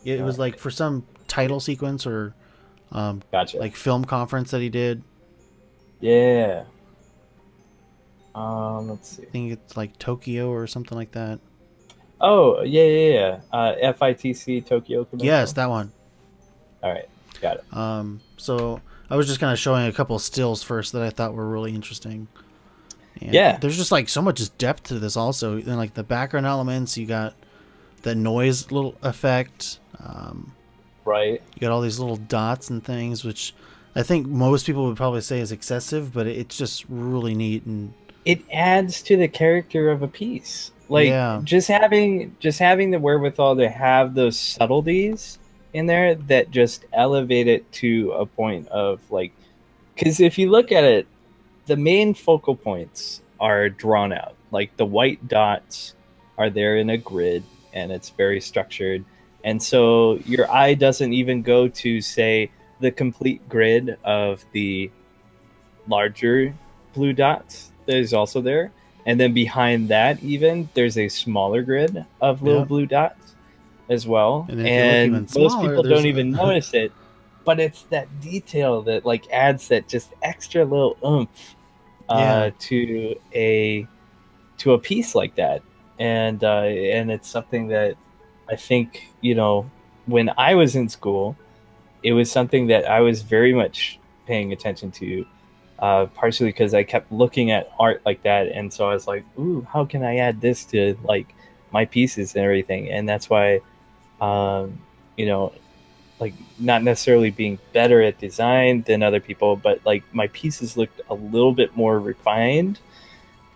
It was like for some title sequence or gotcha. Like film conference that he did. Yeah. Let's see. I think it's like Tokyo or something like that. Oh, yeah. FITC Tokyo Convention. Yes, that one. All right, got it. So I was just kind of showing a couple of stills first that I thought were really interesting. And there's just like so much depth to this also. And like the background elements, you got the noise little effect. Right. You got all these little dots and things, which I think most people would probably say is excessive, but it's just really neat, and it adds to the character of a piece. Like just having the wherewithal to have those subtleties in there that just elevate it to a point of like, because if you look at it, the main focal points are drawn out. Like the white dots are there in a grid, and it's very structured. And so your eye doesn't even go to, say, the complete grid of the larger blue dots that is also there. And then behind that, even, there's a smaller grid of little blue dots as well. And most people don't even notice it. But it's that detail that like adds that just extra little oomph to a piece like that. And it's something that I think, when I was in school, it was something that I was very much paying attention to, partially because I kept looking at art like that. And so I was like, ooh, how can I add this to like my pieces and everything? And that's why, like not necessarily being better at design than other people, but like my pieces looked a little bit more refined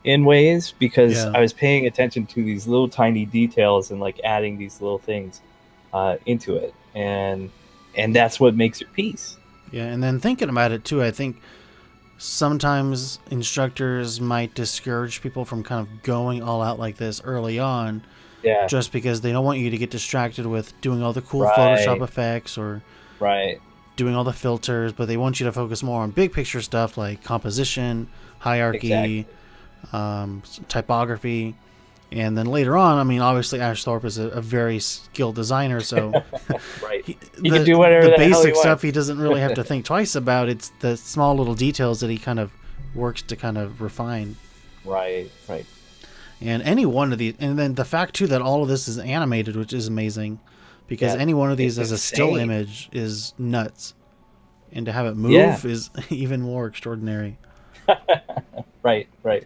in ways because I was paying attention to these little tiny details and like adding these little things into it, and that's what makes your piece. Yeah, and then thinking about it too, I think sometimes instructors might discourage people from kind of going all out like this early on, Yeah. just because they don't want you to get distracted with doing all the cool Right. Photoshop effects or Right. doing all the filters, but they want you to focus more on big picture stuff like composition, hierarchy, Exactly. typography. And then later on, I mean, obviously Ash Thorpe is a very skilled designer, so Right. He can the do whatever the hell he basic stuff wants. he doesn't really have to think twice about. It's the small little details that he kind of works to kind of refine. Right. Right. And any one of these, and then the fact too that all of this is animated, which is amazing, because Yeah. any one of these It's as a still insane. image is nuts, and to have it Yeah. move is even more extraordinary. Right. Right.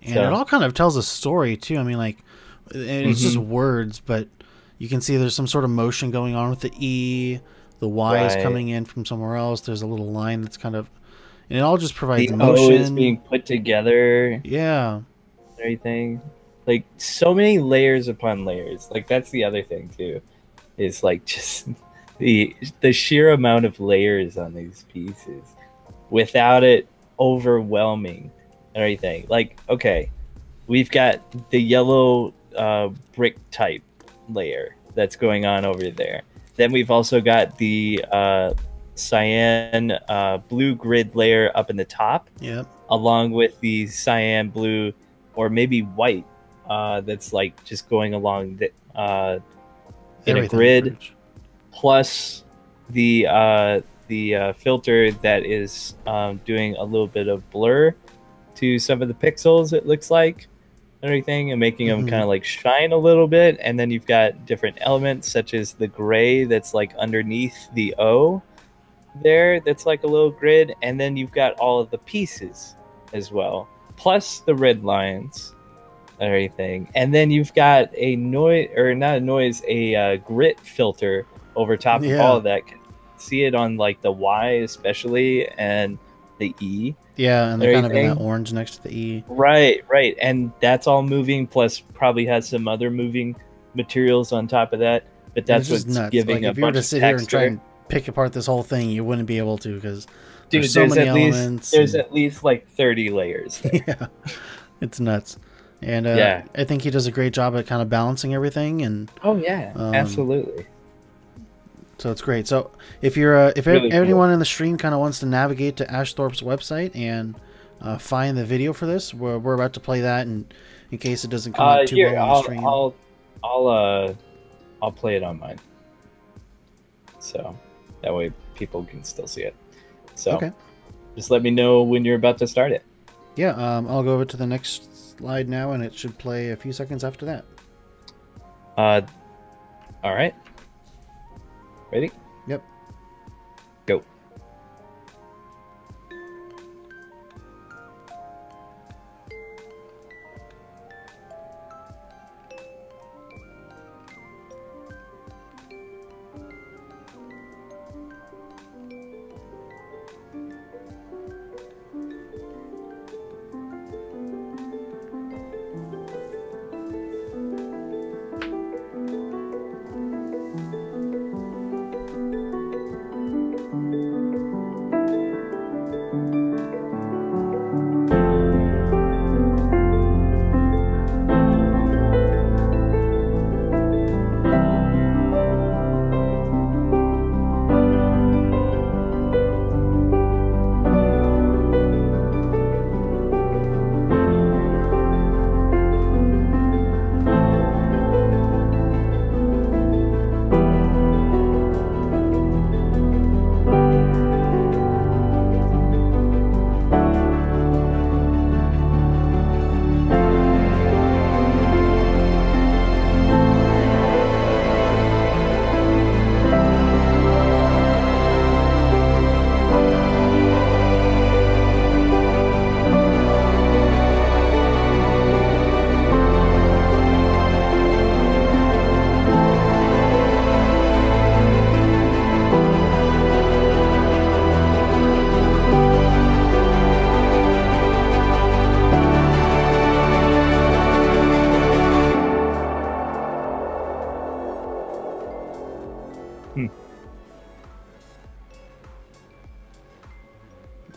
And it So. all kind of tells a story too. I mean, like, and it's just Hmm. words, but you can see there's some sort of motion going on with the E. The Y is Right. coming in from somewhere else. There's a little line that's kind of, and it all just provides The O is motion. being put together. Yeah, Everything. Like so many layers upon layers. Like that's the other thing too. Is like just the sheer amount of layers on these pieces without it overwhelming everything. Like, okay, we've got the yellow brick type layer that's going on over there. Then we've also got the cyan blue grid layer up in the top, yep, along with the cyan blue or maybe white that's like just going along in a everything pretty grid, much. plus the filter that is doing a little bit of blur to some of the pixels, it looks like, and everything, and making them kind of like shine a little bit. And then you've got different elements such as the gray that's like underneath the O there, that's like a little grid. And then you've got all of the pieces as well, plus the red lines and everything. And then you've got a noise, or not a noise, a grit filter over top of all Yeah, of that. See it on like the Y especially, and the E yeah, and and they're kind of in that everything. orange next to the E. Right, right. And that's all moving, plus probably has some other moving materials on top of that. But And it's that's just what's nuts. giving Like a if you were bunch to of sit here and try texture. and pick apart this whole thing, you wouldn't be able to because there's Dude, so many elements. there's And, at least like 30 layers there. yeah, it's nuts. And Yeah. I think he does a great job at kind of balancing everything, and Oh yeah, absolutely. so it's great. So if you're if Really anyone cool. in the stream kind of wants to navigate to Ash Thorpe's website and find the video for this, we're about to play that, and in case it doesn't come out too Here, well on the stream. I'll play it on mine, so that way people can still see it. So Okay. just let me know when you're about to start it. Yeah, I'll go over to the next slide now, and it should play a few seconds after that. All right, ready? Yep. Go.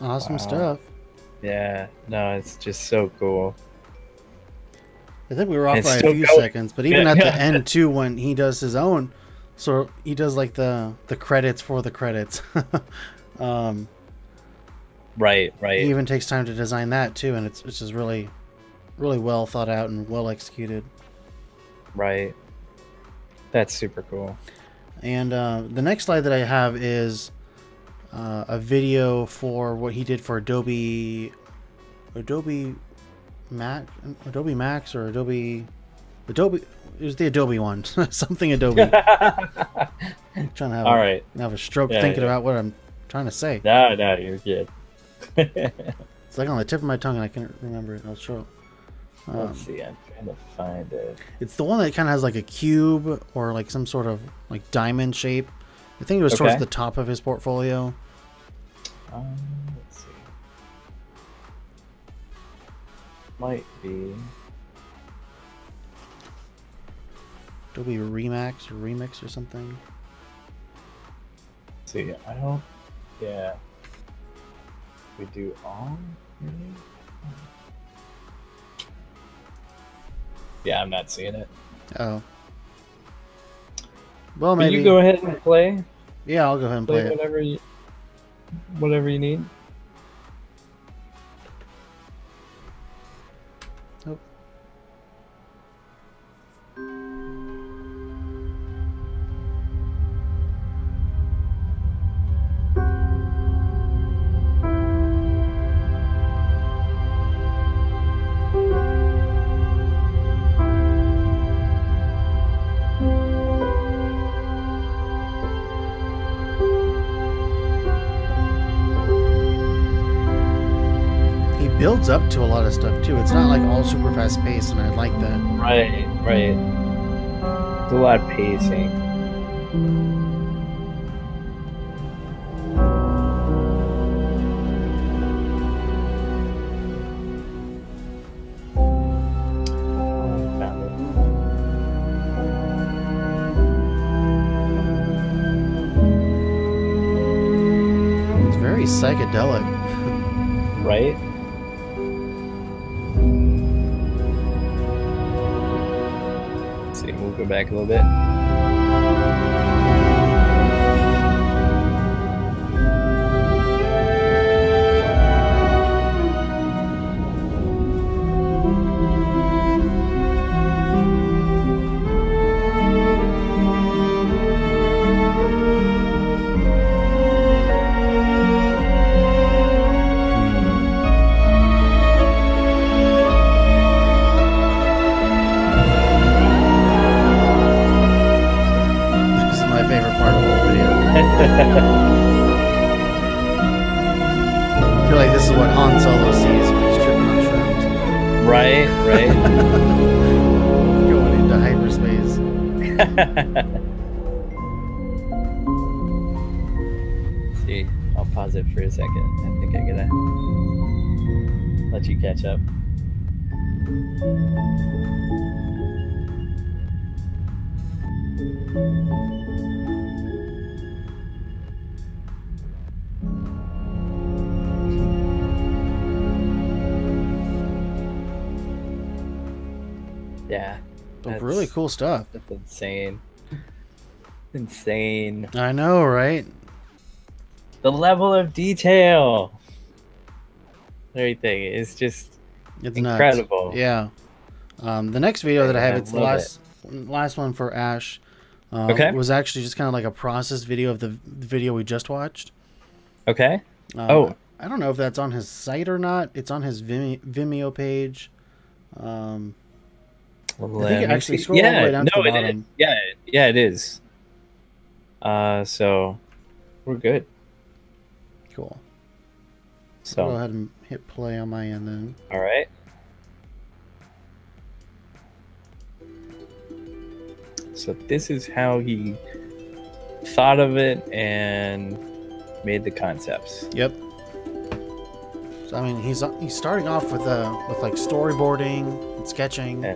Awesome Wow. stuff. Yeah, no, it's just so cool. I think we were off And by a still few going. seconds, but even at the end too, when he does his own, so he does like the credits for the credits. Right. He even takes time to design that too, and it's just really well thought out and well executed. Right. That's super cool. And the next slide that I have is a video for what he did for Adobe Max or Adobe. It was the Adobe one. Something Adobe. I'm trying to have a stroke thinking about what I'm trying to say. No, you're good. It's like on the tip of my tongue and I can't remember it. I'll show. Let's see. I'm trying to find it. It's the one that kind of has like a cube or like some sort of like diamond shape. I think it was towards the top of his portfolio. Let's see. Might be Adobe Remax or Remix or something. Let's see. I don't. Yeah. We do all. Maybe? Yeah, I'm not seeing it. Oh. Well, Can maybe you go ahead and play? Yeah, I'll go ahead and play it. Whatever you need. Oh. Builds up to a lot of stuff too. It's not like all super fast paced, and I like that. Right. There's a lot of pacing. Found it. It's very psychedelic. Right? We'll go back a little bit. I feel like this is what Han Solo sees when he's tripping on shrooms. Right. Going into hyperspace. See, I'll pause it for a second. I think I'm gonna let you catch up. Yeah. That's really cool stuff. That's insane. Insane. I know, right? The level of detail. Everything is just incredible. Nuts. Yeah. The next video that I have, it's the last one for Ash. Was actually just kind of like a process video of the video we just watched. Okay. I don't know if that's on his site or not. It's on his Vimeo page. I think it actually scrolls all the way down to the bottom. Yeah, it is. So we're good. Cool. So I'll go ahead and hit play on my end then. All right. So this is how he thought of it and made the concepts. Yep. So I mean, he's starting off with like storyboarding and sketching.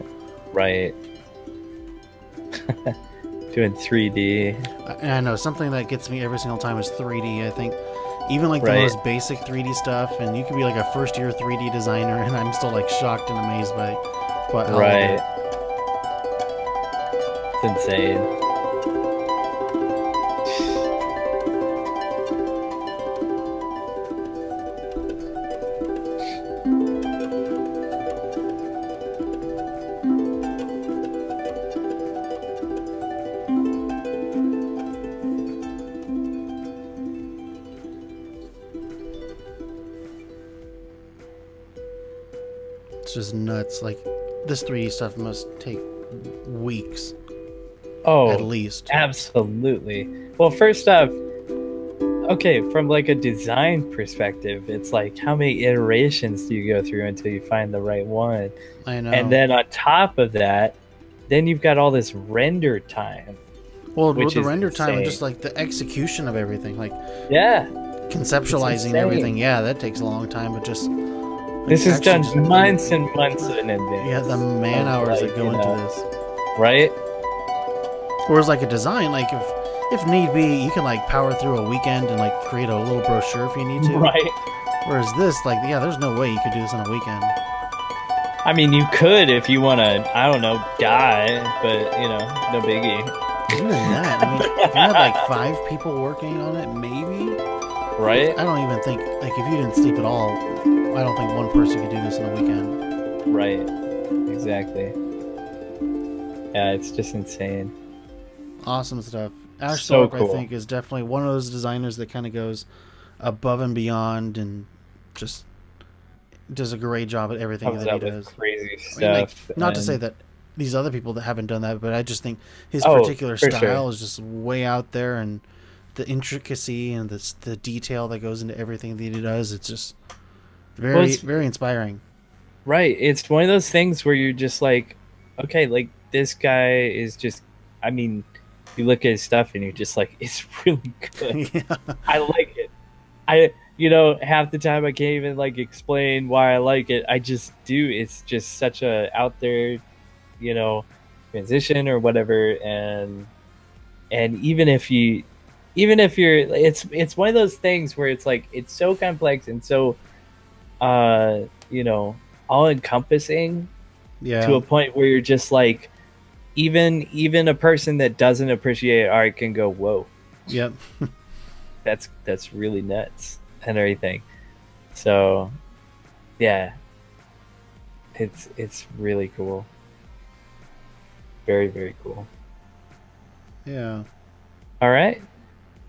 Right. Doing 3D. And I know something that gets me every single time is 3D. I think even like the most basic 3D stuff, and you could be like a first-year 3D designer, and I'm still like shocked and amazed by But Right. It's insane. it's just nuts. Like, this 3D stuff must take weeks. Oh, at least. Absolutely. Well, first off, okay, from like a design perspective, it's like how many iterations do you go through until you find the right one? I know. And then on top of that, then you've got all this render time. Well, with the render time and just like the execution of everything, like yeah, conceptualizing everything, yeah, that takes a long time. But just like, this is done months and months in advance. Yeah, the man hours that go into this, right? Whereas like a design, like if need be, you can like power through a weekend and like create a little brochure if you need to. Right. Whereas this, like, yeah, there's no way you could do this on a weekend. I mean, you could if you want to, I don't know, die, but you know, no biggie. Even that, I mean, if you had like 5 people working on it, maybe. Right. I don't even think, like, if you didn't sleep at all, I don't think one person could do this in a weekend. Right. Exactly. Yeah, it's just insane. Awesome stuff. Ash So Thorpe, cool. I think, is definitely one of those designers that kind of goes above and beyond and just does a great job at everything that he does. Crazy stuff. I mean, like, not to say that these other people that haven't done that, but I just think his particular style is just way out there, and the intricacy and the detail that goes into everything that he does, it's just very, very inspiring. Right. It's one of those things where you're just like, okay, like, this guy is just, I mean, you look at his stuff and you're just like, it's really good. Yeah. I like it. You know, half the time I can't even like explain why I like it. I just do. It's just such a out there, you know, transition or whatever. And even if you're, it's one of those things where it's like, it's so complex and so, you know, all encompassing. Yeah. To a point where you're just like, even a person that doesn't appreciate art can go, whoa. Yep. That's really nuts and everything. So yeah, it's really cool. Very, very cool. Yeah. All right.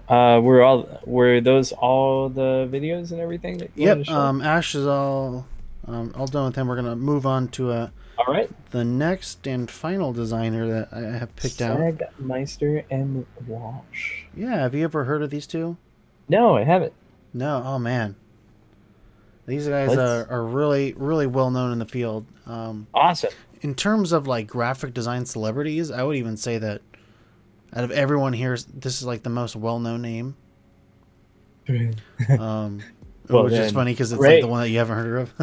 Were those all the videos and everything that you yep. Ash is all done with him. We're gonna move on to all right. The next and final designer that I have picked out. Sagmeister and Walsh. Yeah, have you ever heard of these two? No, I haven't. No, oh man. These guys are really, really well known in the field. Awesome. In terms of like graphic design celebrities, I would even say that out of everyone here, this is like the most well-known name. Which is funny because it's like the one that you haven't heard of.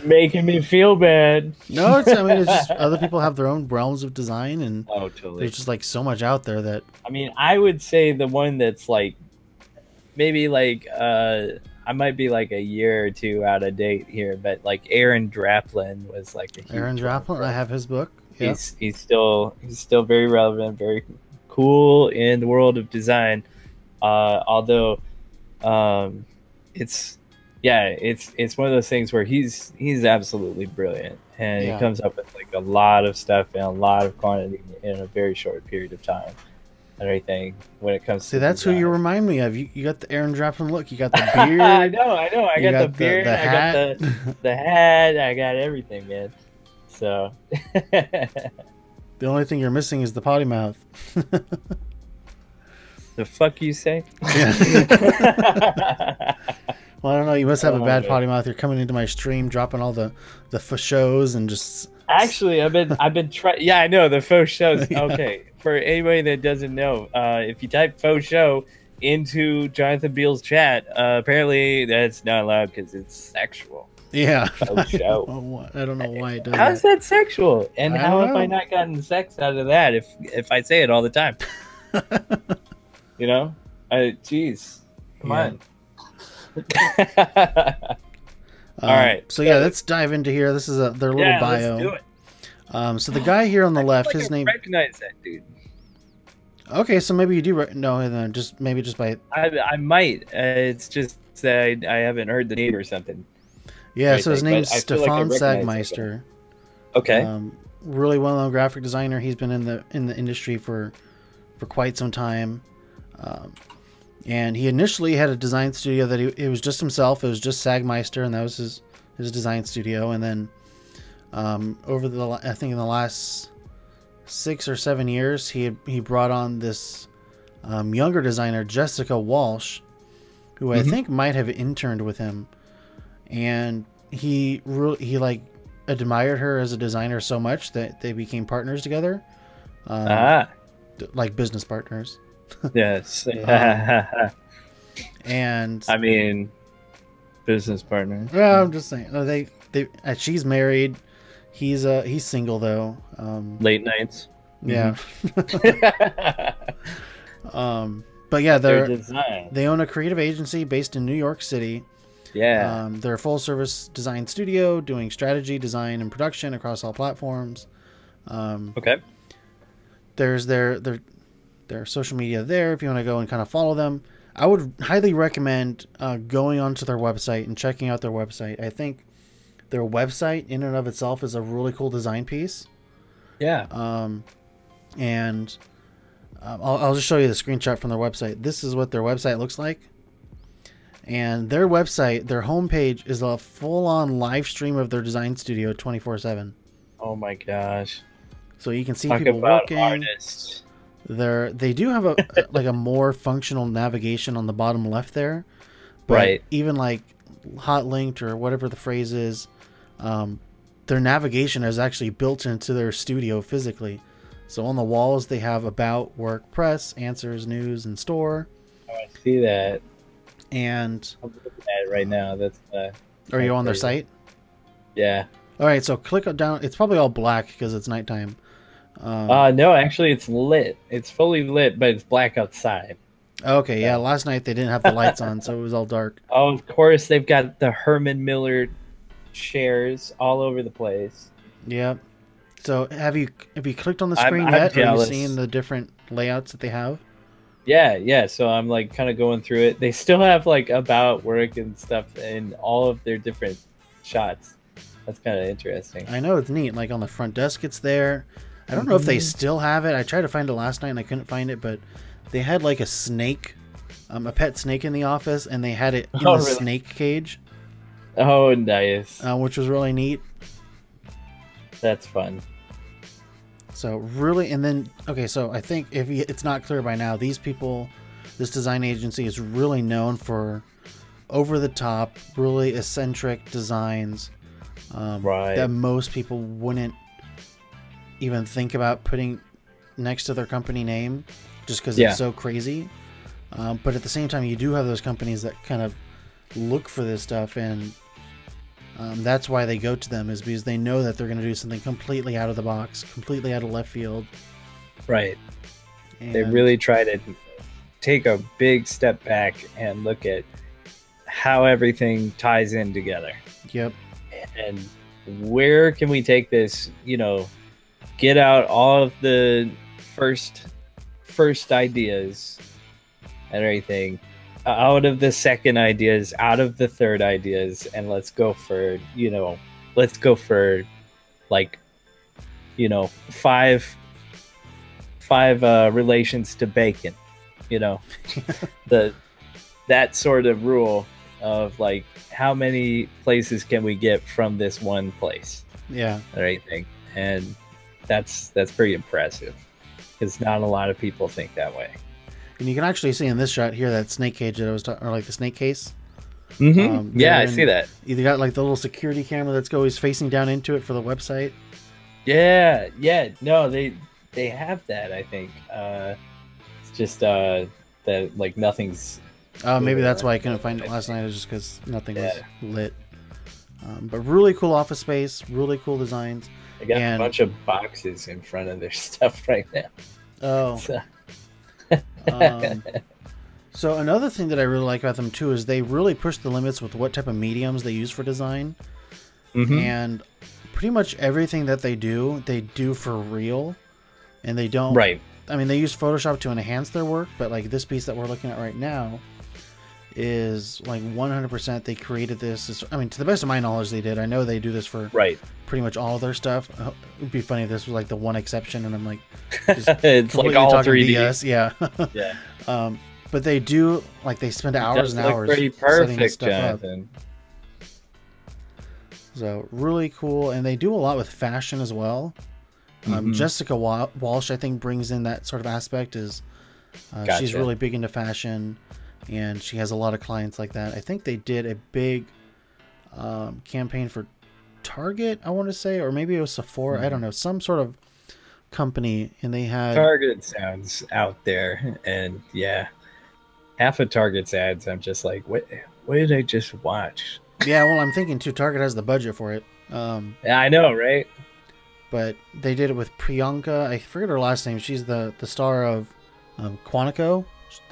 Making me feel bad. No, it's just other people have their own realms of design, and totally. There's just like so much out there that. I mean, I would say the one that's like maybe like I might be like a year or two out of date here, but like Aaron Draplin was like a huge Aaron Draplin. I have his book. Yep. He's still very relevant, very cool in the world of design. Although it's one of those things where he's absolutely brilliant, and he comes up with like a lot of stuff and a lot of quantity in a very short period of time and everything when it comes to that's design. Who you remind me of. You got the Aaron Draplin look, you got the beard. I know I got the beard, the hat. I got the hat, I got everything, man. So the only thing you're missing is the potty mouth. The fuck you say? Well, I don't know. You must have a bad potty mouth. You're coming into my stream, dropping all the faux shows and just. Actually, I've been trying. Yeah, I know the faux shows. Yeah. Okay, for anybody that doesn't know, if you type faux show into Jonathan Beale's chat, apparently that's not allowed because it's sexual. Yeah. Faux show. I don't know why it does. How's that sexual? And how have I not gotten sex out of that? If I say it all the time, you know, jeez, come on. All right. So yeah, let's dive into here. This is their little bio. Let's do it. So the guy here on the left, his I name. recognize that dude. Okay, so maybe you do no, then just maybe just by. I might. It's just that I haven't heard the name or something. Yeah, so his name's I feel like I Stefan recognize that guy. Sagmeister. Okay. Really well-known graphic designer. He's been in the industry for quite some time, and he initially had a design studio that it was just himself. It was just Sagmeister, and that was his design studio. And then over I think in the last 6 or 7 years, he brought on this younger designer, Jessica Walsh, who I think might have interned with him, and he like admired her as a designer so much that they became partners together, like business partners. Yes. And I mean, business partners. Yeah, I'm just saying. She's married. He's single though. Late nights. Yeah. But yeah, they own a creative agency based in New York City. Yeah. They're a full-service design studio doing strategy, design, and production across all platforms. Okay. There's their social media there if you want to go and kind of follow them. I would highly recommend going onto their website and checking out their website. I think their website in and of itself is a really cool design piece. Yeah. And I'll just show you the screenshot from their website. This is what their website looks like. And their website, their homepage, is a full-on live stream of their design studio 24/7. Oh my gosh! So you can see Talk people about working. Artists. They do have a more functional navigation on the bottom left there, but right. Even like hot linked or whatever the phrase is, their navigation is actually built into their studio physically. So on the walls they have about, work, press, answers, news, and store. Oh, I see that. And I'm looking at it right now. That's are you on their site? Yeah. All right, so click down. It's probably all black because it's nighttime. No, actually, it's lit. It's fully lit, but it's black outside. Okay, yeah. Last night they didn't have the lights on, so it was all dark. Oh, of course, they've got the Herman Miller chairs all over the place. Yep. So have you clicked on the screen yet? Are you seeing the different layouts that they have? Yeah. So I'm like kind of going through it. They still have like about work and stuff in all of their different shots. That's kind of interesting. I know, it's neat. Like on the front desk, it's there. I don't know if they still have it. I tried to find it last night and I couldn't find it, but they had like a snake, a pet snake in the office, and they had it in the snake cage. Oh, nice. Which was really neat. That's fun. So really, and then, okay, so I think if it's not clear by now, these people, this design agency is really known for over-the-top, really eccentric designs that most people wouldn't even think about putting next to their company name just because it's so crazy. But at the same time, you do have those companies that kind of look for this stuff, and that's why they go to them, is because they know that they're going to do something completely out of the box, completely out of left field. Right. And they really try to take a big step back and look at how everything ties in together. Yep. And where can we take this, get out all of the first ideas and everything, out of the second ideas, out of the third ideas, and let's go for like, five relations to bacon, that sort of rule of like, how many places can we get from this one place? Yeah. And everything. And that's pretty impressive, because not a lot of people think that way. And you can actually see in this shot here that snake cage that I was talking, or like the snake case. Mm-hmm. Yeah, I see that. You got like the little security camera that's always facing down into it for the website. Yeah. No, they have that. I think it's just that like nothing's. Maybe that's why I couldn't find it last night. It was just because nothing was lit. But really cool office space, really cool designs. I got a bunch of boxes in front of their stuff right now. Oh. So another thing that I really like about them too is they really push the limits with what type of mediums they use for design. And pretty much everything that they do for real, and they don't. Right. I mean, they use Photoshop to enhance their work, but like this piece that we're looking at right now is like 100% they created this. I mean, to the best of my knowledge, they did. I know they do this for pretty much all of their stuff. It'd be funny if this was like the one exception, and I'm like, it's like all 3D. BS. Yeah. Yeah. But they do, like, they spend hours and hours pretty setting this perfect, stuff Jonathan. up. So really cool, and they do a lot with fashion as well. Jessica Walsh, I think, brings in that sort of aspect. Is she's really big into fashion, and she has a lot of clients like that. I think they did a big campaign for Target, I want to say, or maybe it was Sephora. I don't know, some sort of company, and they had Target sounds out there, and yeah, half of Target's ads, I'm just like, what did I just watch? Yeah, well, I'm thinking too, Target has the budget for it. Yeah, I know, right? But they did it with Priyanka. I forget her last name. She's the star of Quantico.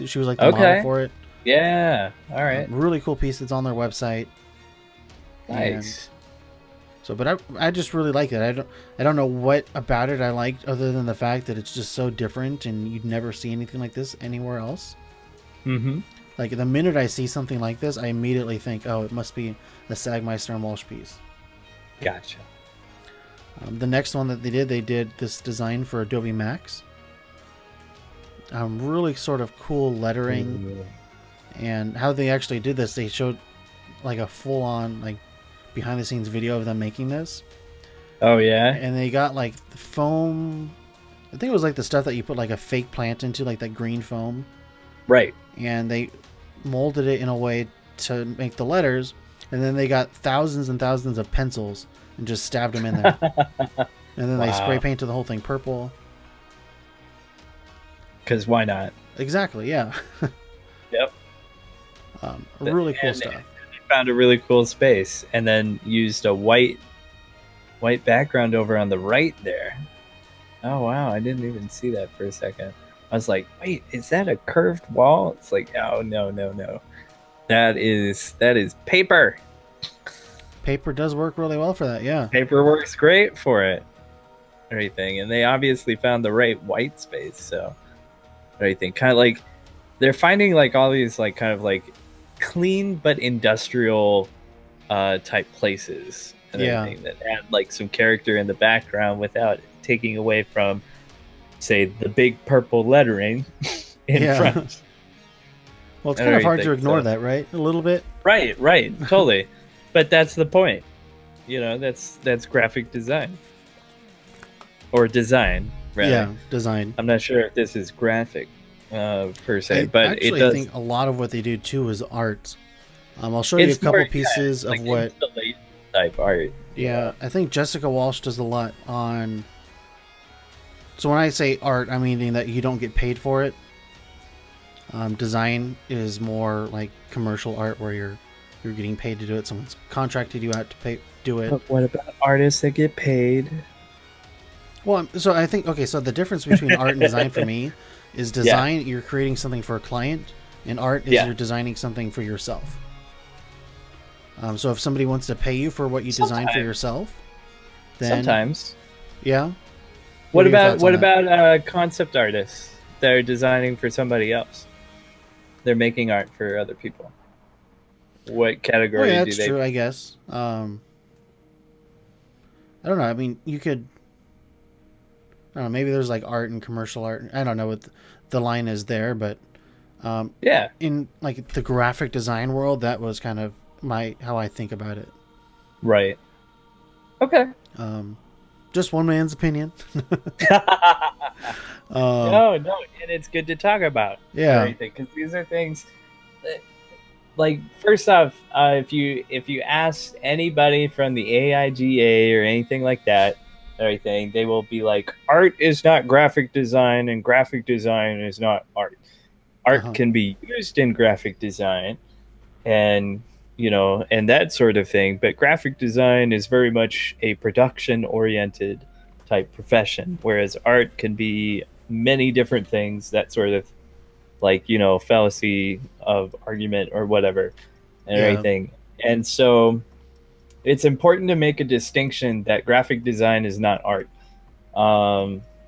She was like the model for it. Yeah. All right. Really cool piece that's on their website. Nice. So, but I just really like it. I don't know what about it I liked other than the fact that it's just so different, and you'd never see anything like this anywhere else. Like the minute I see something like this, I immediately think, oh, it must be the Sagmeister and Walsh piece. Gotcha. The next one that they did this design for Adobe Max. Really sort of cool lettering. And how they actually did this, they showed like a full-on like behind the scenes video of them making this. Oh yeah. And they got like the foam, I think it was like the stuff that you put like a fake plant into, like that green foam. Right. And they molded it in a way to make the letters, and then they got thousands and thousands of pencils and just stabbed them in there. And then they spray painted the whole thing purple. Because why not? Exactly, yeah. Yep. Really cool stuff. They found a really cool space, and then used a white background over on the right there. Oh wow, I didn't even see that for a second. I was like, wait, is that a curved wall? It's like, oh no. That is paper. Paper does work really well for that, yeah. Paper works great for it. Everything. And they obviously found the right white space, so everything. Kind of like they're finding like all these like kind of like clean but industrial type places and everything that add like some character in the background without taking away from, say, the big purple lettering in front. Well, it's kind of hard to ignore that, right? A little bit. Right, totally. But that's the point. You know, that's graphic design. Or design, rather. Yeah, design. I'm not sure if this is graphic per se, but actually, it does. I think a lot of what they do too is art. I'll show you a couple pieces of what type art. Yeah, I think Jessica Walsh does a lot on. So when I say art, I'm meaning that you don't get paid for it. Design is more like commercial art where you're getting paid to do it. Someone's contracted you out to do it. But what about artists that get paid? Well, so I think, okay, so the difference between art and design for me is design, you're creating something for a client, and art is you're designing something for yourself. So if somebody wants to pay you for what you design for yourself, then sometimes, yeah. What about concept artists that are designing for somebody else? They're making art for other people. What category do they? That's true, I guess. I don't know. I mean, you could. I don't know. Maybe there's like art and commercial art. I don't know what the line is there, but in like the graphic design world, that was kind of how I think about it. Right. Okay. Just one man's opinion. No, and it's good to talk about. Yeah. Everything, because these are things that, like, first off, if you ask anybody from the AIGA or anything like that, everything, they will be like, art is not graphic design and graphic design is not art. Art can be used in graphic design and, you know, and that sort of thing. But graphic design is very much a production oriented type profession, whereas art can be many different things, that sort of, like, you know, fallacy of argument or whatever and everything. And so it's important to make a distinction that graphic design is not art.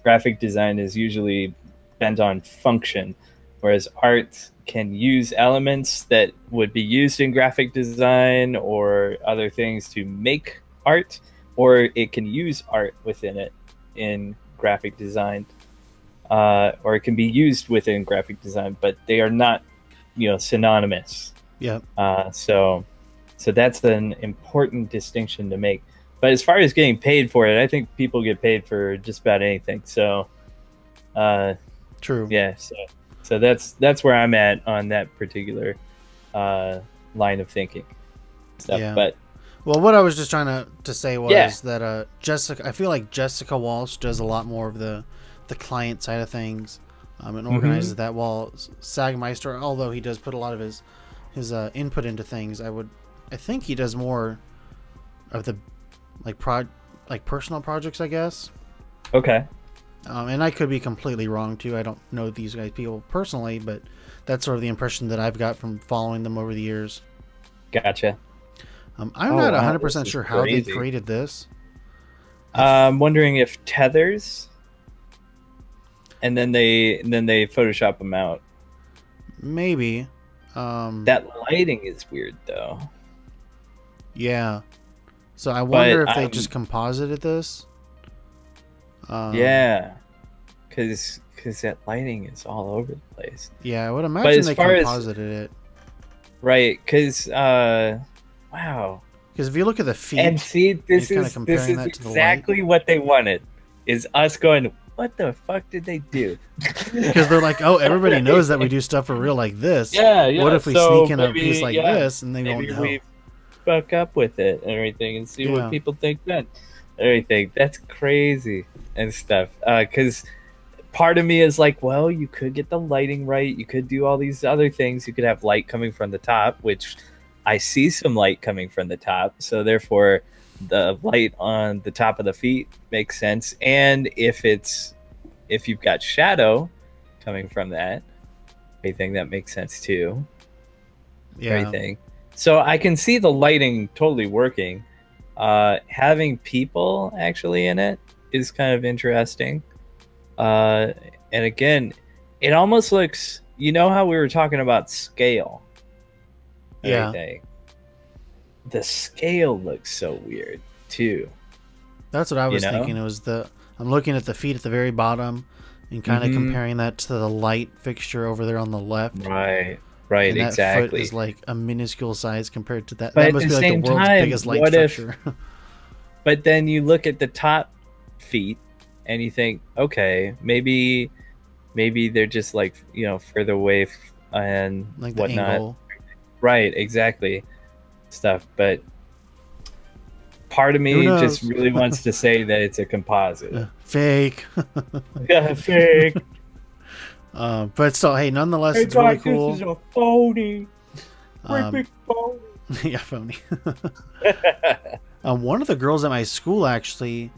Graphic design is usually bent on function, whereas art can use elements that would be used in graphic design or other things to make art, or it can use art within it in graphic design, or it can be used within graphic design, but they are not, synonymous. Yeah. So that's an important distinction to make. But as far as getting paid for it, I think people get paid for just about anything. So, true. Yeah. So that's where I'm at on that particular line of thinking. Stuff. Yeah. But well, what I was just trying to say was that Jessica, I feel like Jessica Walsh does a lot more of the client side of things, and organizes that. While Sagmeister, although he does put a lot of his input into things, I think he does more of the personal projects, I guess. Okay. And I could be completely wrong too. I don't know these people personally, but that's sort of the impression that I've got from following them over the years. Gotcha. I'm not 100% sure how they created this. I'm wondering if tethers, and then they Photoshop them out. Maybe. That lighting is weird though. Yeah. So I wonder if they just composited this. Yeah, because that lighting is all over the place. Yeah, I would imagine they composited it. Right, because wow. Because if you look at the feet, and see, this is exactly what they wanted. Is us going, what the fuck did they do? Because they're like, oh, everybody knows that we do stuff for real like this. Yeah. What if we sneak in a piece like this and they won't know? We fuck up with it and everything and see what people think then. Everything. That's crazy and stuff. Because part of me is like, well, you could get the lighting right. You could do all these other things. You could have light coming from the top, which I see some light coming from the top. So therefore, the light on the top of the feet makes sense. And if you've got shadow coming from that, everything that makes sense too. Yeah. Everything. So I can see the lighting totally working. Having people actually in it is kind of interesting. And again, it almost looks, how we were talking about scale. Yeah. Everything. The scale looks so weird too. That's what I was thinking. It was I'm looking at the feet at the very bottom and kind of comparing that to the light fixture over there on the left. Right, and that exactly. Foot is like a minuscule size compared to that. But that must be like the world's biggest light structure. But then you look at the top feet and you think, okay, maybe they're just like, further away and like whatnot. The angle. Right, exactly. Stuff, but part of me just really wants to say that it's a composite. Fake. Yeah, fake. But still, hey, nonetheless, it's really cool. This is a phony. Big phony. Yeah, phony. One of the girls at my school actually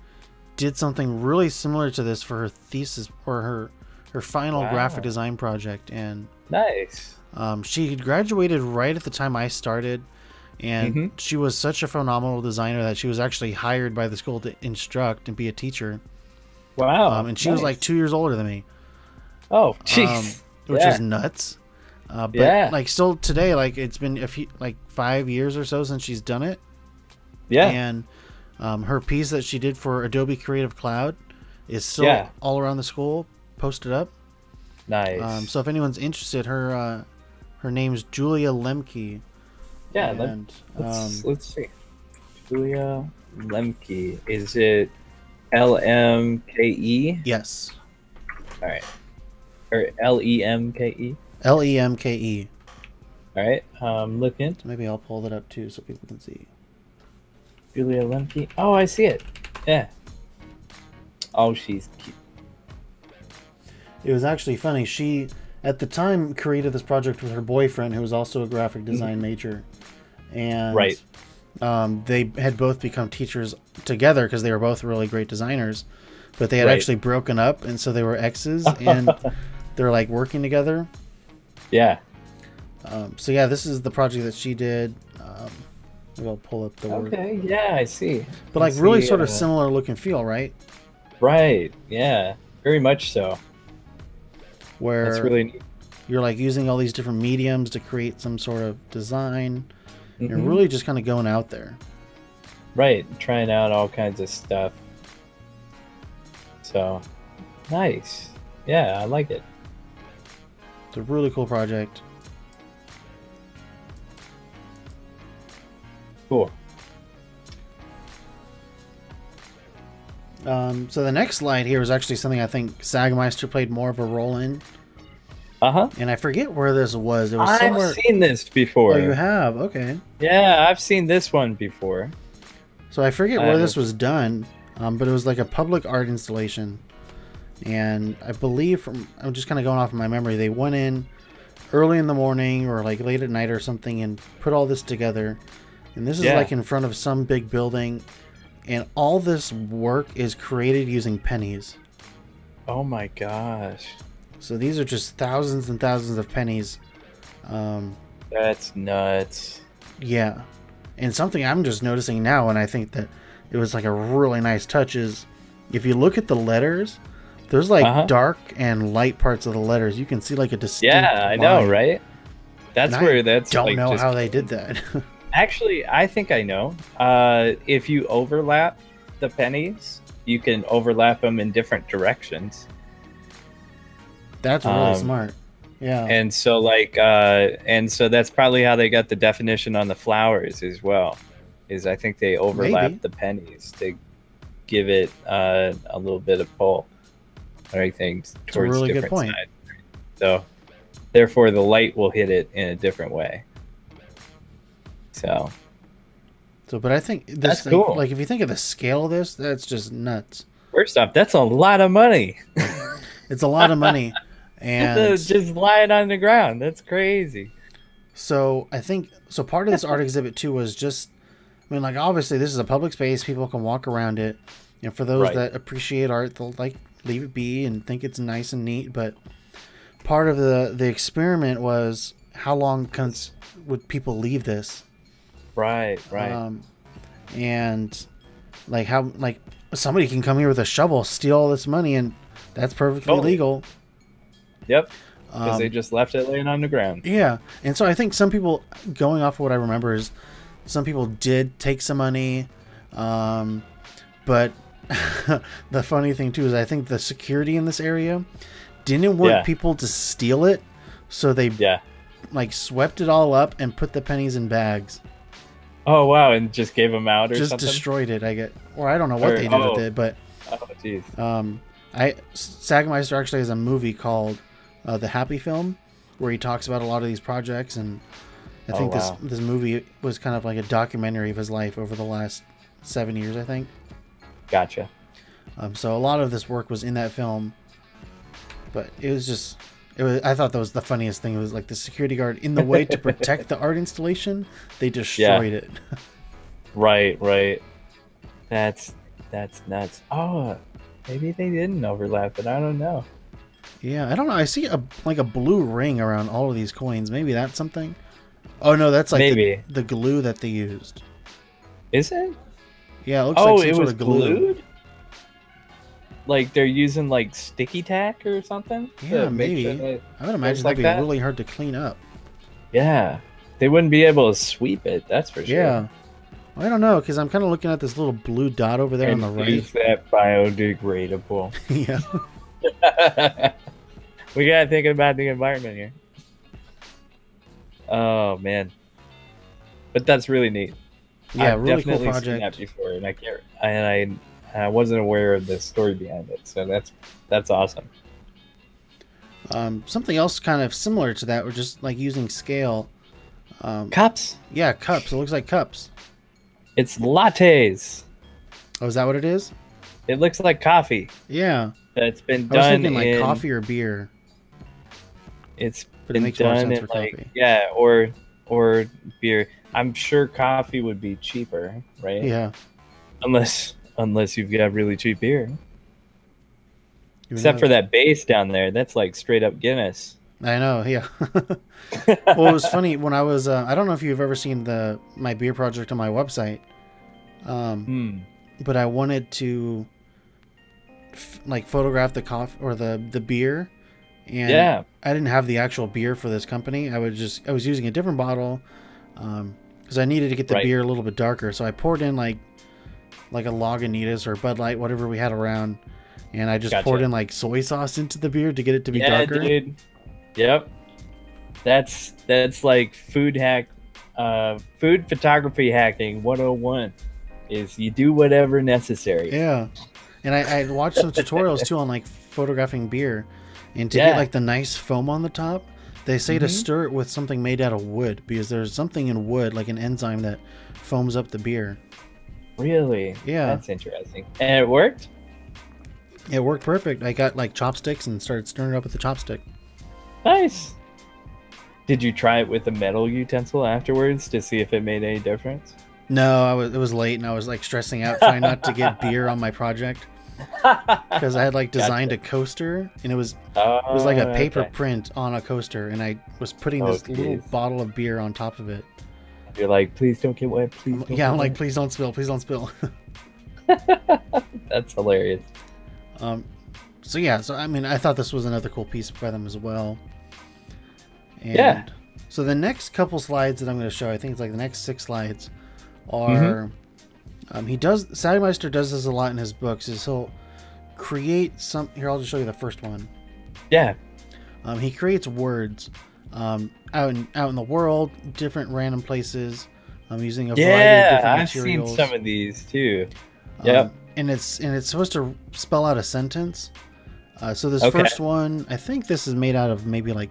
did something really similar to this for her thesis or her final graphic design project, and nice. She had graduated right at the time I started. And she was such a phenomenal designer that she was actually hired by the school to instruct and be a teacher. Wow. And she was like 2 years older than me. Oh, jeez. Which is nuts. But like still today, like it's been 5 years or so since she's done it. Yeah. And her piece that she did for Adobe Creative Cloud is still all around the school, posted up. Nice. So if anyone's interested, her name's Julia Lemke. Yeah, let's see. Julia Lemke. Is it L-M-K-E? Yes. All right. Or L-E-M-K-E? L-E-M-K-E. All right. Looking. Maybe I'll pull that up too so people can see. Julia Lemke. Oh, I see it. Yeah. Oh, she's cute. It was actually funny. She, at the time, created this project with her boyfriend, who was also a graphic design major. And they had both become teachers together because they were both really great designers. But they had actually broken up, and so they were exes, and they're like working together. Yeah. So yeah, this is the project that she did. Maybe I'll pull up the work. Okay, yeah, I see. But I like really see. sort of similar look and feel, right? Right. Yeah. Very much so. That's Where really neat. you're like using all these different mediums to create some sort of design. You're Hmm. really just kind of going out there. Right. Trying out all kinds of stuff. So nice. Yeah, I like it. It's a really cool project. Cool. So the next slide here is actually something I think Sagmeister played more of a role in. Uh-huh. And I forget where this was. It was I've somewhere. seen this before. Oh, you have? Okay. Yeah, I've seen this one before. So I forget where this was done, but it was like a public art installation. And I believe, I'm just kind of going off of my memory, they went in early in the morning or like late at night or something and put all this together. And this is like in front of some big building. And all this work is created using pennies. Oh my gosh. So these are just thousands and thousands of pennies. That's nuts. Yeah. And something I'm just noticing now, and I think that it was like a really nice touch, is if you look at the letters, there's like dark and light parts of the letters. You can see like a distinct I know, line. right? That's And where I that's don't like know just how they did that. Actually, I think I know. If you overlap the pennies, you can overlap them in different directions. That's really smart. Yeah. And so that's probably how they got the definition on the flowers as well. Is I think they overlap the pennies to give it a little bit of pull, or things towards really good different point. sides. So therefore the light will hit it in a different way. So but I think this that's thing, cool. like if you think of the scale of this, that's just nuts. First off, that's a lot of money. It's a lot of money. And just lying on the ground. That's crazy. So I think part of this art exhibit too was just, I mean, like obviously this is a public space, people can walk around it, and for those that appreciate art, they'll like leave it be and think it's nice and neat. But part of the experiment was how long would people leave this? Right. And like how like somebody can come here with a shovel, steal all this money, and that's perfectly legal. Yep. Because they just left it laying on the ground. Yeah. And so I think some people, going off of what I remember, is some people did take some money. But the funny thing, too, is I think the security in this area didn't want people to steal it. So they like swept it all up and put the pennies in bags. Oh, wow. And just gave them out or just something? Just destroyed it, I get. Or I don't know what they did with it, but... Oh, jeez. Sagmeister actually has a movie called The Happy Film, where he talks about a lot of these projects, and I think this movie was kind of like a documentary of his life over the last 7 years, I think. Gotcha. So a lot of this work was in that film, but it was I thought that was the funniest thing. It was like the security guard, in the way to protect the art installation, they destroyed it. Right. That's nuts. Oh, maybe they didn't overlap it. I don't know. Yeah, I don't know. I see a blue ring around all of these coins. Maybe that's something. Oh no, that's like the glue that they used. Is it? Yeah, it looks like some it sort was of glue. Glued? Like they're using like sticky tack or something? Yeah, maybe. I would imagine that'd be really hard to clean up. Yeah, they wouldn't be able to sweep it. That's for sure. Yeah, I don't know, because I'm kind of looking at this little blue dot over there on the right. Is that biodegradable? Yeah. We gotta think about the environment here. Oh man, but that's really neat. Yeah, I've really definitely cool seen project. that before, and I wasn't aware of the story behind it. So that's awesome. Something else kind of similar to that, or just like using scale. Cups. Yeah, cups. It looks like cups. It's lattes. Oh, is that what it is? It looks like coffee. Yeah. That's been I was done thinking like in coffee or beer. It's But it been makes more done sense in for like coffee. yeah, or beer. I'm sure coffee would be cheaper, right? Yeah. Unless you've got really cheap beer. Except for that base down there, that's like straight up Guinness. I know, yeah. Well, it was funny when I was. I don't know if you've ever seen my beer project on my website, but I wanted to like photograph the coffee or the beer, and Yeah. I didn't have the actual beer for this company. I was using a different bottle because I needed to get the Right. beer a little bit darker. So I poured in like a Lagunitas or Bud Light, whatever we had around, and I just poured Gotcha. in like soy sauce into the beer to get it to be Yeah, darker. dude. Yep. That's like food photography hacking 101 is you do whatever necessary. Yeah, and I watched some tutorials too on like photographing beer, and to get Yeah. like the nice foam on the top, they say to stir it with something made out of wood because there's something in wood, like an enzyme that foams up the beer. Really? Yeah. That's interesting. And it worked? It worked perfect. I got like chopsticks and started stirring it up with the chopstick. Nice. Did you try it with a metal utensil afterwards to see if it made any difference? No, it was late and I was like stressing out trying not to get beer on my project because I had like designed a coaster and it was like a paper print on a coaster, and I was putting this little bottle of beer on top of it. You're like, please don't get wet. Please don't Yeah, get I'm like, wet." please don't spill, please don't spill. That's hilarious. So yeah, so I mean, I thought this was another cool piece by them as well. And Yeah. so the next couple slides that I'm going to show, I think it's like the next 6 slides, are Sadmeister does this a lot in his books. Is he'll create some. Here, I'll just show you the first one. Yeah. He creates words out in the world, different random places, using a variety of different I've materials. seen some of these too. Yep. And it's supposed to spell out a sentence. So this Okay. first one, I think this is made out of maybe like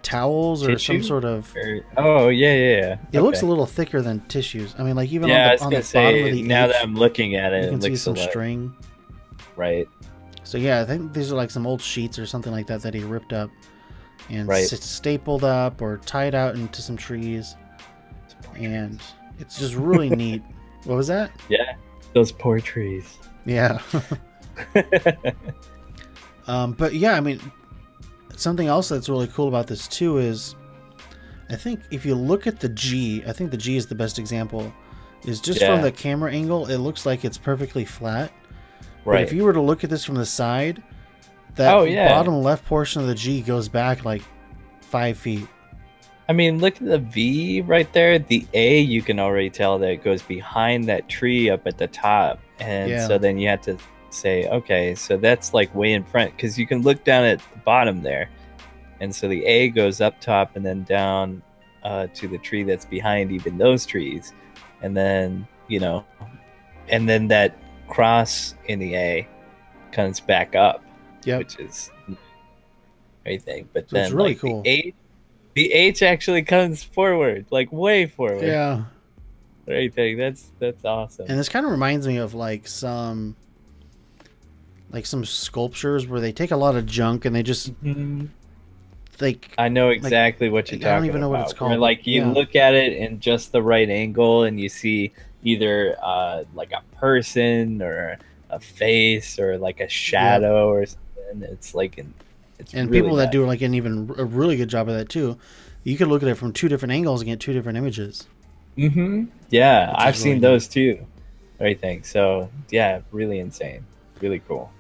towels or some Tissue? sort of. Oh, yeah. It looks a little thicker than tissues. I mean, like even Yeah, I on was the gonna bottom of say, the now H, that I'm looking at it, you it can see looks some a lot. string. Right. So yeah, I think these are like some old sheets or something like that he ripped up and Right. stapled up or tied out into some trees, and it's just really neat. What was that? Yeah. Those poor trees. Yeah. But yeah, I mean, something else that's really cool about this too is, I think if you look at the G, I think the G is the best example, is just from the camera angle, it looks like it's perfectly flat. But Right. if you were to look at this from the side, that bottom left portion of the G goes back like 5 feet. I mean, look at the V right there. The A, you can already tell that it goes behind that tree up at the top. And so then you have to say, okay, so that's like way in front, because you can look down at the bottom there. And so the A goes up top and then down to the tree that's behind even those trees. And then, and then that cross in the A comes back up, which is everything. But So then it's really like cool. the H actually comes forward, like way forward. Yeah. Everything. That's awesome. And this kind of reminds me of like some sculptures where they take a lot of junk and they just I know exactly what you're talking about. I don't even know what it's called. Where, like you look at it in just the right angle and you see either like a person or a face or like a shadow or something. It's like it's and really people that nice. do like a really good job of that too. You could look at it from 2 different angles and get 2 different images. Yeah, I've is seen really those too. Everything. So yeah, really insane. Really cool.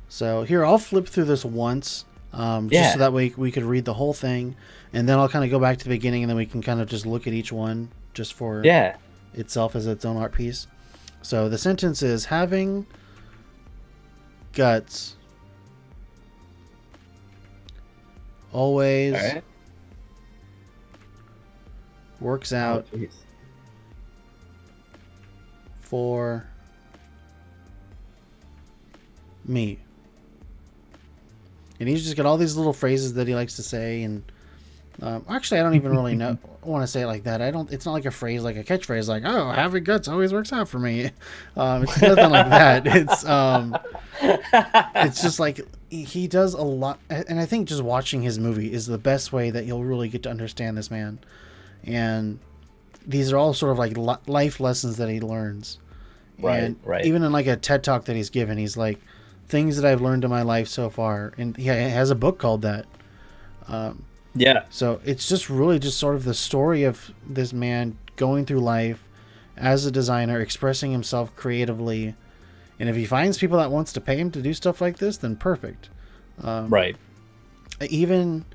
So here, I'll flip through this once, just so that way we could read the whole thing, and then I'll kind of go back to the beginning, and then we can kind of just look at each one just for itself as its own art piece. So the sentence is, having guts always works out for me. And he's just got all these little phrases that he likes to say, and actually, I don't even really want to say it like that. It's not like a phrase, like a catchphrase, like "Oh, having guts always works out for me." It's nothing like that. It's just like he does a lot, and I think just watching his movie is the best way that you'll really get to understand this man. And these are all sort of like life lessons that he learns. Right. Even in like a TED Talk that he's given, he's like, things that I've learned in my life so far, and he has a book called that. Yeah. So it's just really just sort of the story of this man going through life as a designer, expressing himself creatively. And if he finds people that wants to pay him to do stuff like this, then perfect. Right. Even,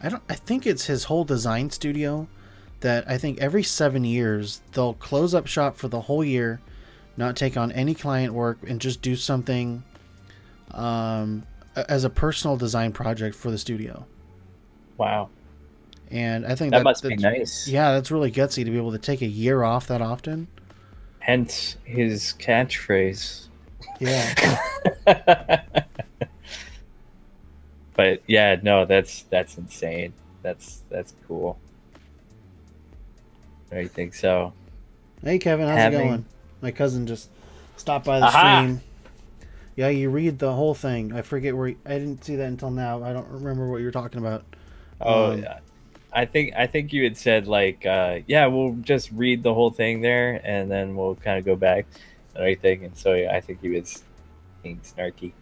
I think it's his whole design studio that I think every 7 years they'll close up shop for the whole year, not take on any client work, and just do something as a personal design project for the studio. Wow. And I think that must be nice. Yeah, that's really gutsy to be able to take a year off that often. Hence his catchphrase. Yeah. But yeah, no, that's insane. That's cool. I think so. Hey Kevin, how's it going? My cousin just stopped by the stream. Yeah, you read the whole thing. I forget where I didn't see that until now. I don't remember what you were talking about. Oh yeah. I think you had said like yeah, we'll just read the whole thing there and then we'll kind of go back and everything. And so yeah, I think he was being snarky.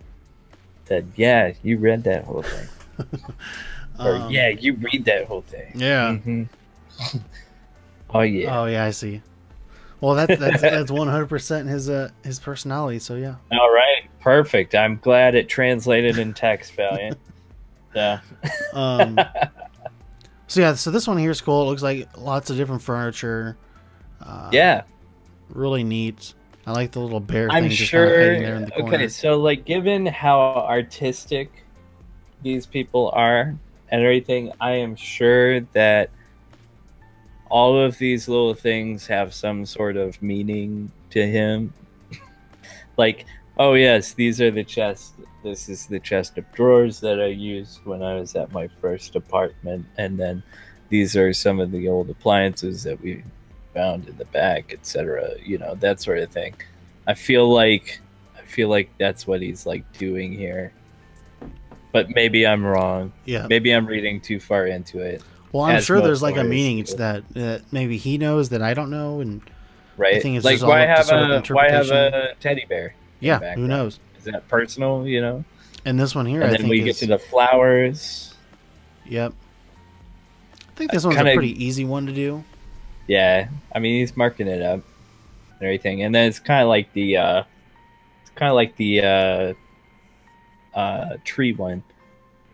Said, yeah, you read that whole thing. Or yeah, you read that whole thing. Yeah. Mm-hmm. Oh yeah. Oh yeah, I see. Well, that's 100% his personality. So yeah. All right, perfect. I'm glad it translated in text, Valiant. Yeah. So yeah, so this one here is cool. It looks like lots of different furniture. Yeah. Really neat. I like the little bear I'm thing just sure. kind of hanging there in the corner. Okay, so like, given how artistic these people are and everything, I am sure that all of these little things have some sort of meaning to him. Like, oh yes, these are the chests. This is the chest of drawers that I used when I was at my first apartment, and then these are some of the old appliances that we found in the back, etc. You know, that sort of thing. I feel like that's what he's like doing here. But maybe I'm wrong. Yeah. Maybe I'm reading too far into it. Well, I'm sure there's like a meaning to that maybe he knows that I don't know, and right. I think it's like just why have a teddy bear? Yeah, who knows? Is that personal? You know. And this one here, and I then think we get to the flowers. Yep. I think this one's a pretty easy one to do. Yeah, I mean he's marking it up and everything, and then it's kind of like the tree one,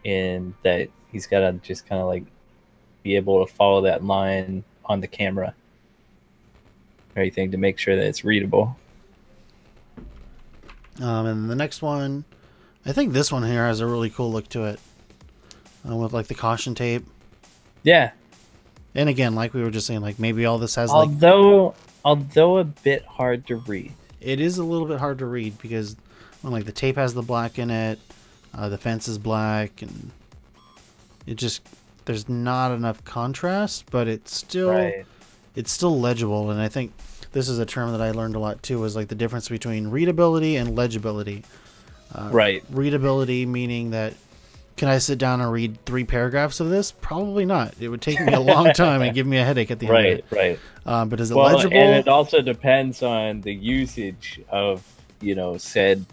in that he's got to just kind of like be able to follow that line on the camera, everything, to make sure that it's readable. And the next one, I think this one here has a really cool look to it, with like the caution tape. Yeah. And again, like we were just saying, like maybe all this has although a bit hard to read. It is a little bit hard to read because when like the tape has the black in it, the fence is black, and it just, there's not enough contrast, but it's still legible. And I think this is a term that I learned a lot too, is like the difference between readability and legibility. Right. Readability meaning that, can I sit down and read 3 paragraphs of this? Probably not. It would take me a long time and give me a headache at the end of it. Right. But is it legible? And it also depends on the usage of, said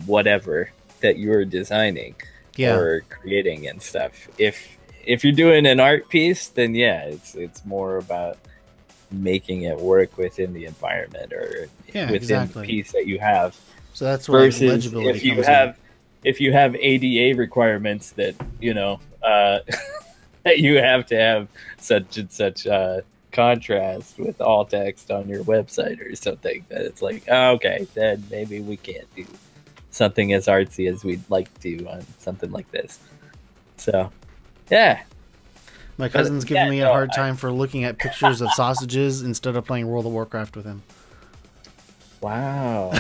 whatever that you're designing or creating and stuff. If you're doing an art piece, then yeah, it's more about making it work within the environment or within the piece that you have. So that's where versus if you have ADA requirements that that you have to have such and such contrast with all text on your website or something, that it's like, okay, then maybe we can't do something as artsy as we'd like to on something like this. So yeah, my cousin's giving me a hard time for looking at pictures of sausages instead of playing World of Warcraft with him. Wow.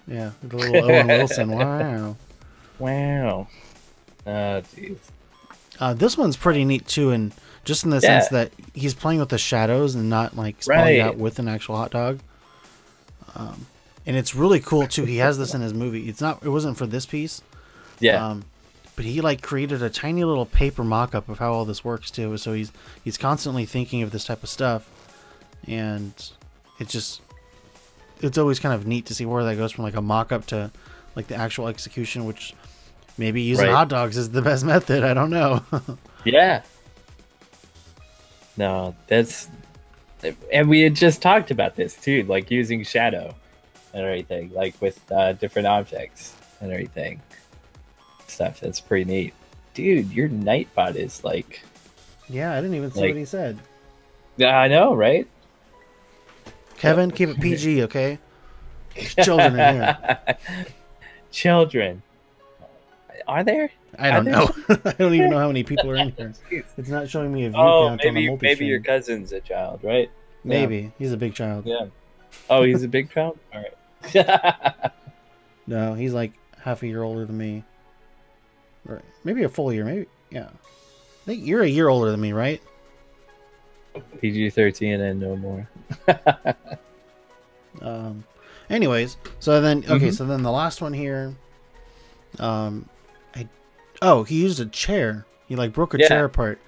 Yeah, the little Owen Wilson. Wow. Oh, jeez. This one's pretty neat too, and just in the sense that he's playing with the shadows and not like spelling out with an actual hot dog. And it's really cool too. He has this in his movie. It wasn't for this piece. Yeah. But he like created a tiny little paper mock-up of how all this works too. So he's constantly thinking of this type of stuff, and it's always kind of neat to see where that goes from like a mock-up to like the actual execution, which maybe using Right. hot dogs is the best method. I don't know. Yeah. No, that's, and we had just talked about this too, like using shadow and everything, like with different objects and everything. Stuff that's pretty neat. Dude, your Nightbot is like, Yeah, I didn't even see what he said. I know, right? Kevin, keep it PG, okay? There's children in here. Children. Are there? I don't know. I don't even know how many people are in here. It's not showing me a view count on the multi-stream. Maybe your cousin's a child, right? Maybe. Yeah. He's a big child. Yeah. Oh, he's a big child? All right. No, he's like half a year older than me. Or maybe a full year. Maybe, yeah. I think you're a year older than me, right? PG-13 and no more. Anyways, so then, okay, so then the last one here, he used a chair. He like broke a chair apart.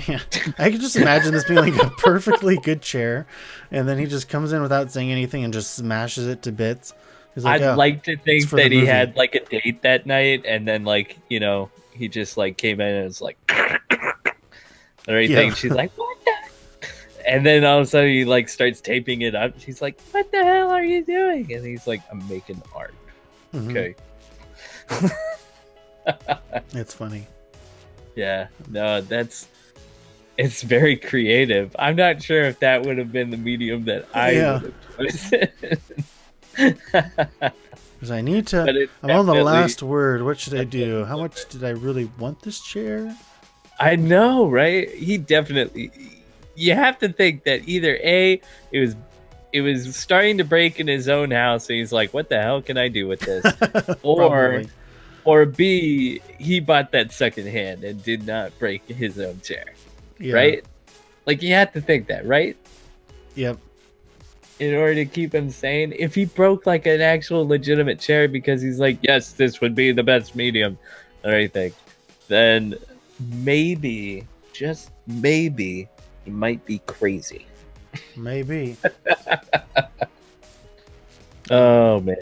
Man, I could just imagine this being like a perfectly good chair, and then he just comes in without saying anything and just smashes it to bits. Like, I'd like to think that he had like a date that night, and then like, you know, he just like came in and was like and everything. Yeah. She's like, what the? And then all of a sudden he like starts taping it up. She's like, what the hell are you doing? And he's like, I'm making art. Okay. It's funny. Yeah, no, it's very creative. I'm not sure if that would have been the medium that I would have chosen. Because I need to, I'm on the last word. What should I do? How much did I really want this chair? I know, right? He definitely, you have to think that either A, it was starting to break in his own house, and he's like, what the hell can I do with this? Or B, he bought that secondhand and did not break his own chair. Right? Like, you have to think that, right? Yep. In order to keep him sane. If he broke like an actual legitimate chair because he's like, yes, this would be the best medium or anything, then maybe, just maybe, he might be crazy. Maybe. Oh, man.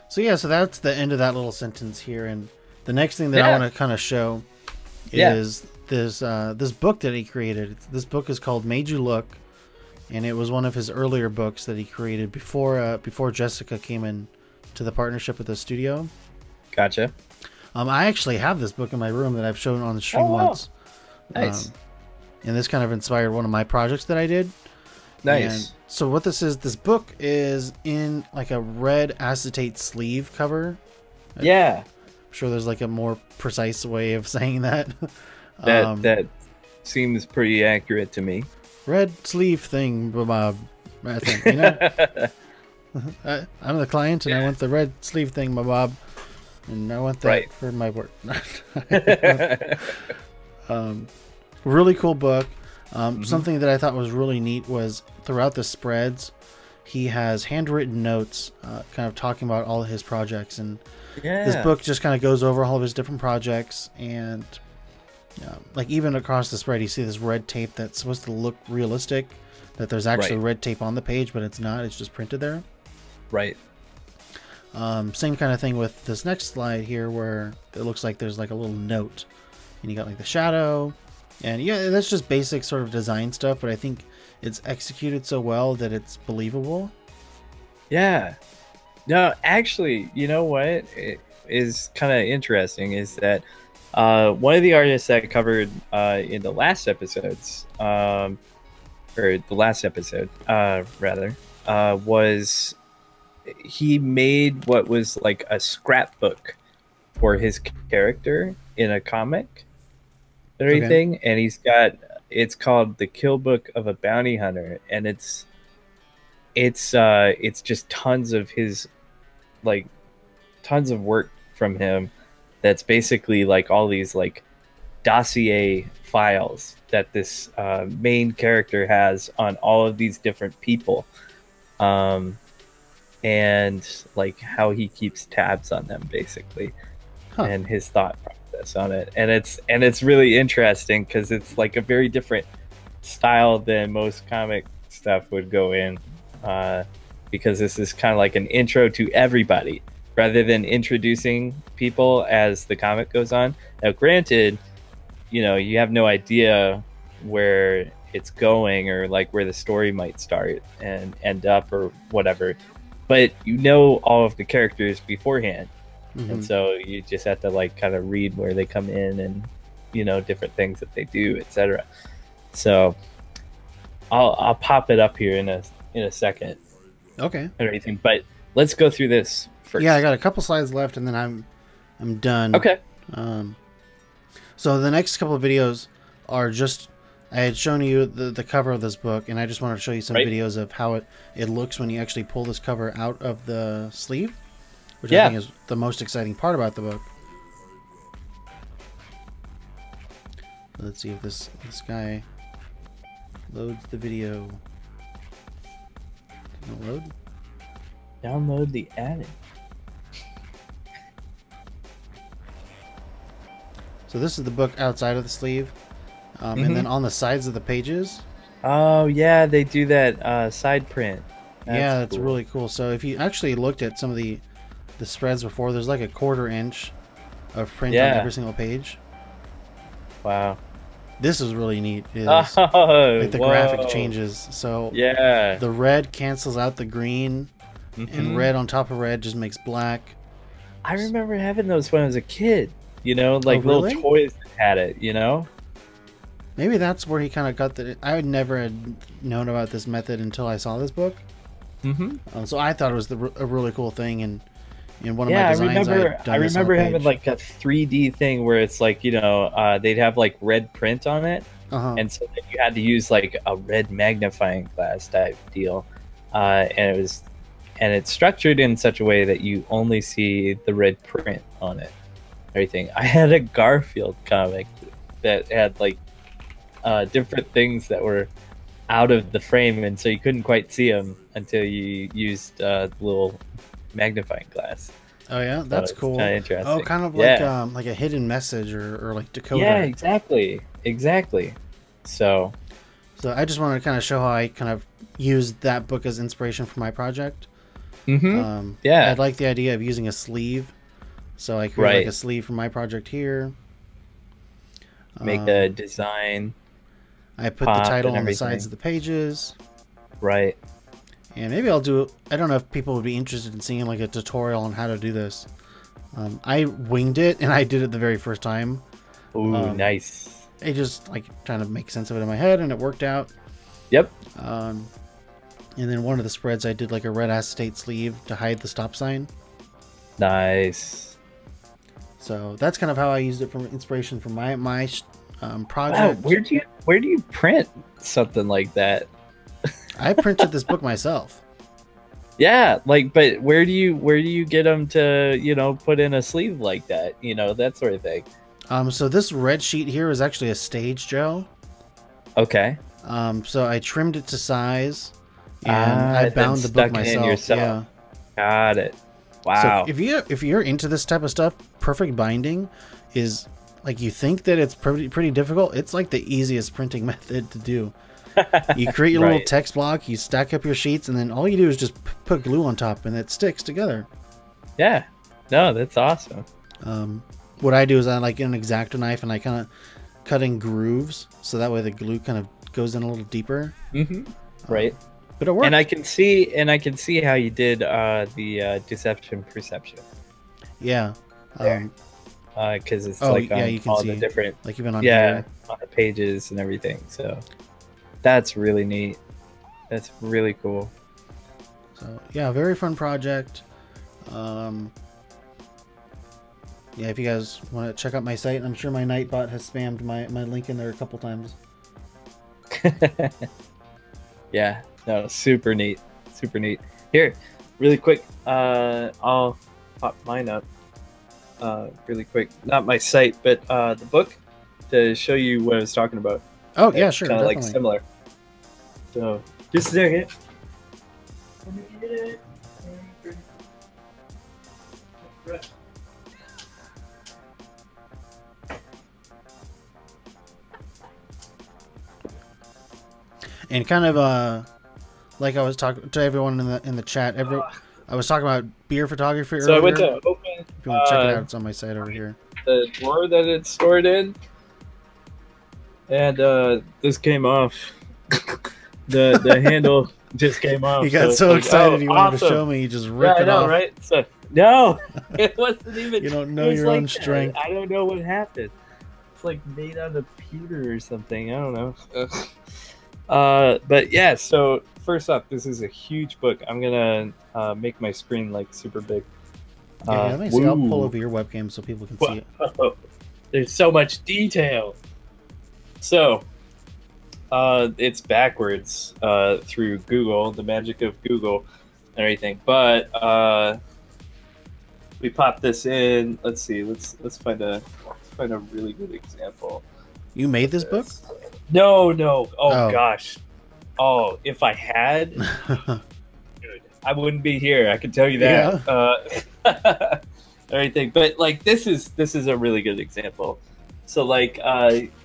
So yeah, so that's the end of that little sentence here, and the next thing that I want to kind of show is this book that he created. This book is called Made You Look, and it was one of his earlier books that he created before Jessica came in to the partnership with the studio. Gotcha. I actually have this book in my room that I've shown on the stream once. Nice. And this kind of inspired one of my projects that I did. Nice. And so what this book is in like a red acetate sleeve cover. Yeah. I'm sure there's like a more precise way of saying that. That seems pretty accurate to me. Red sleeve thing, Bob. I think, you know? I'm the client, and I want the red sleeve thing, Bob. And I want that for my work. Really cool book. Something that I thought was really neat was throughout the spreads, he has handwritten notes kind of talking about all of his projects. And this book just kind of goes over all of his different projects. And like even across the spread, you see this red tape that's supposed to look realistic, that there's actually red tape on the page, but it's not. It's just printed there. Right. Same kind of thing with this next slide here, where it looks like there's like a little note. And you got like the shadow. And yeah, that's just basic sort of design stuff, but I think it's executed so well that it's believable. Yeah. No, actually, you know what it is kind of interesting is that one of the artists that I covered in the last episodes, or the last episode, rather, was he made what was like a scrapbook for his character in a comic. Everything, and it's called The Kill Book of a Bounty Hunter, and it's just tons of his, like, tons of work from him that's basically like all these like dossier files that this main character has on all of these different people, and like how he keeps tabs on them basically, and his thought process on it. And it's really interesting because it's like a very different style than most comic stuff would go in, because this is kind of like an intro to everybody rather than introducing people as the comic goes on. Now, granted, you have no idea where it's going or like where the story might start and end up or whatever, but all of the characters beforehand. And so you just have to like kind of read where they come in and different things that they do, etc. So I'll pop it up here in a second. Okay. Or anything, but let's go through this first. Yeah, I got a couple slides left, and then I'm done. Okay. So the next couple of videos are just, I had shown you the cover of this book, and I just wanted to show you some videos of how it looks when you actually pull this cover out of the sleeve, which I think is the most exciting part about the book. Let's see if this guy loads the video. Can it load? Download the add-in. So this is the book outside of the sleeve, and then on the sides of the pages. Oh yeah, they do that side print. That's cool. Really cool. So if you actually looked at some of the spreads before, there's like a 1/4 inch of print on every single page. Wow. This is really neat. Like the graphic changes. So the red cancels out the green, and red on top of red just makes black. I remember having those when I was a kid. Like little toys that had it. Maybe that's where he kind of got the. I never had known about this method until I saw this book. So I thought it was a really cool thing, and in one of my designs, I remember having like a 3D thing where it's like they'd have like red print on it, and so then you had to use like a red magnifying glass type deal, and it's structured in such a way that you only see the red print on it. Everything. I had a Garfield comic that had like different things that were out of the frame, and so you couldn't quite see them until you used the little magnifying glass. Oh yeah, that's cool. Kind of interesting. Oh, kind of like a hidden message or like decoder. Yeah, exactly. So I just wanted to kind of show how I kind of used that book as inspiration for my project. I like the idea of using a sleeve, so I created like a sleeve for my project here. Make a design. I put the title on the sides of the pages. Right. And maybe I'll do. I don't know if people would be interested in seeing like a tutorial on how to do this. I winged it, and I did it the very first time. Ooh, nice. I just like trying to make sense of it in my head, and it worked out. Yep. And then one of the spreads, I did like a red acetate sleeve to hide the stop sign. Nice. So that's kind of how I used it for inspiration for my project. Wow, where do you print something like that? I printed this book myself. Yeah, like, but where do you get them to put in a sleeve like that? That sort of thing. So this red sheet here is actually a stage gel. Okay. So I trimmed it to size, and I bound the book myself. Yeah. Got it. Wow. So if you're into this type of stuff, perfect binding is like, you think that it's pretty difficult. It's like the easiest printing method to do. You create your little text block, you stack up your sheets, and then all you do is just put glue on top, and it sticks together. Yeah. No, that's awesome. What I do is I like an X-Acto knife, and I kind of cut in grooves, so that way the glue kind of goes in a little deeper. Right. But it works. And I can see how you did the deception perception. Yeah. Because it's like you can all see the different, like even on here. on the pages and everything. So that's really neat. That's really cool. So yeah, very fun project. Yeah, if you guys want to check out my site, I'm sure my Nightbot has spammed my link in there a couple times. Yeah, no, super neat. Here, really quick, I'll pop mine up really quick. Not my site, but the book, to show you what I was talking about. Oh, yeah, sure. Kind of like similar. So, just a second. Let me get it. And kind of like I was talking to everyone in the chat, I was talking about beer photography So I earlier. went to open If you want to check it out, it's on my site over here. the drawer that it's stored in, and this came off. the handle just came off. He got so excited he wanted to show me. He just ripped it off. Right? So no, it wasn't even. You don't know your own strength. I don't know what happened. It's like made out of pewter or something. I don't know. But yeah. So first off, this is a huge book. I'm gonna make my screen like super big. Yeah, let me see. I'll pull over your webcam so people can see it. There's so much detail. So, it's backwards through Google, the magic of Google, and everything. But we pop this in. Let's see. Let's find a really good example. You made this book? No. Oh gosh. Oh, if I had, dude, I wouldn't be here. I can tell you that. Yeah. Everything, but like this is a really good example. So like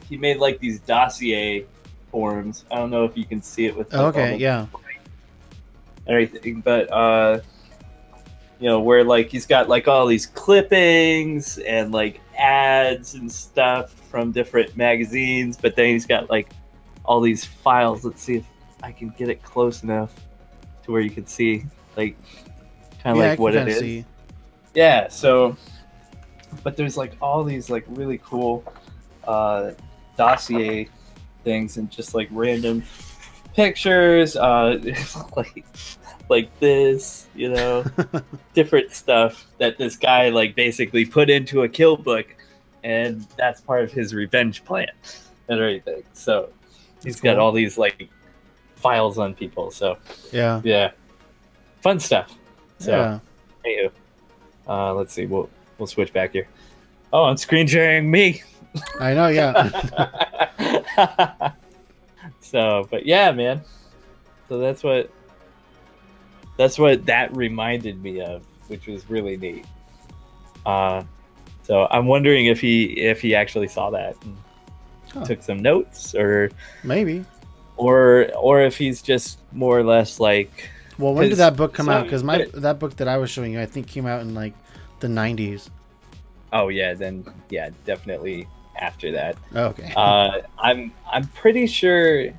he made like these dossier forms. I don't know if you can see it with everything, but you know, where like he's got like all these clippings and like ads and stuff from different magazines, but then he's got like all these files. Let's see if I can get it close enough to where you can see like kind of like what it is. See. Yeah, so, but there's like all these like really cool dossier things and just like random pictures, like this, you know, different stuff that this guy like basically put into a kill book, and that's part of his revenge plan and everything. So he's got all these like files on people. So yeah, fun stuff. So anywho. Let's see. We'll switch back here. Oh, I'm screen sharing me. I know, yeah. So, but yeah, man. So that's what that reminded me of, which was really neat. So I'm wondering if he actually saw that and took some notes, or maybe, or if he's just more or less like. Well, when did that book come out? Because that book that I was showing you, I think came out in like the 90s. Oh yeah, then yeah, definitely after that. Okay. I'm pretty sure.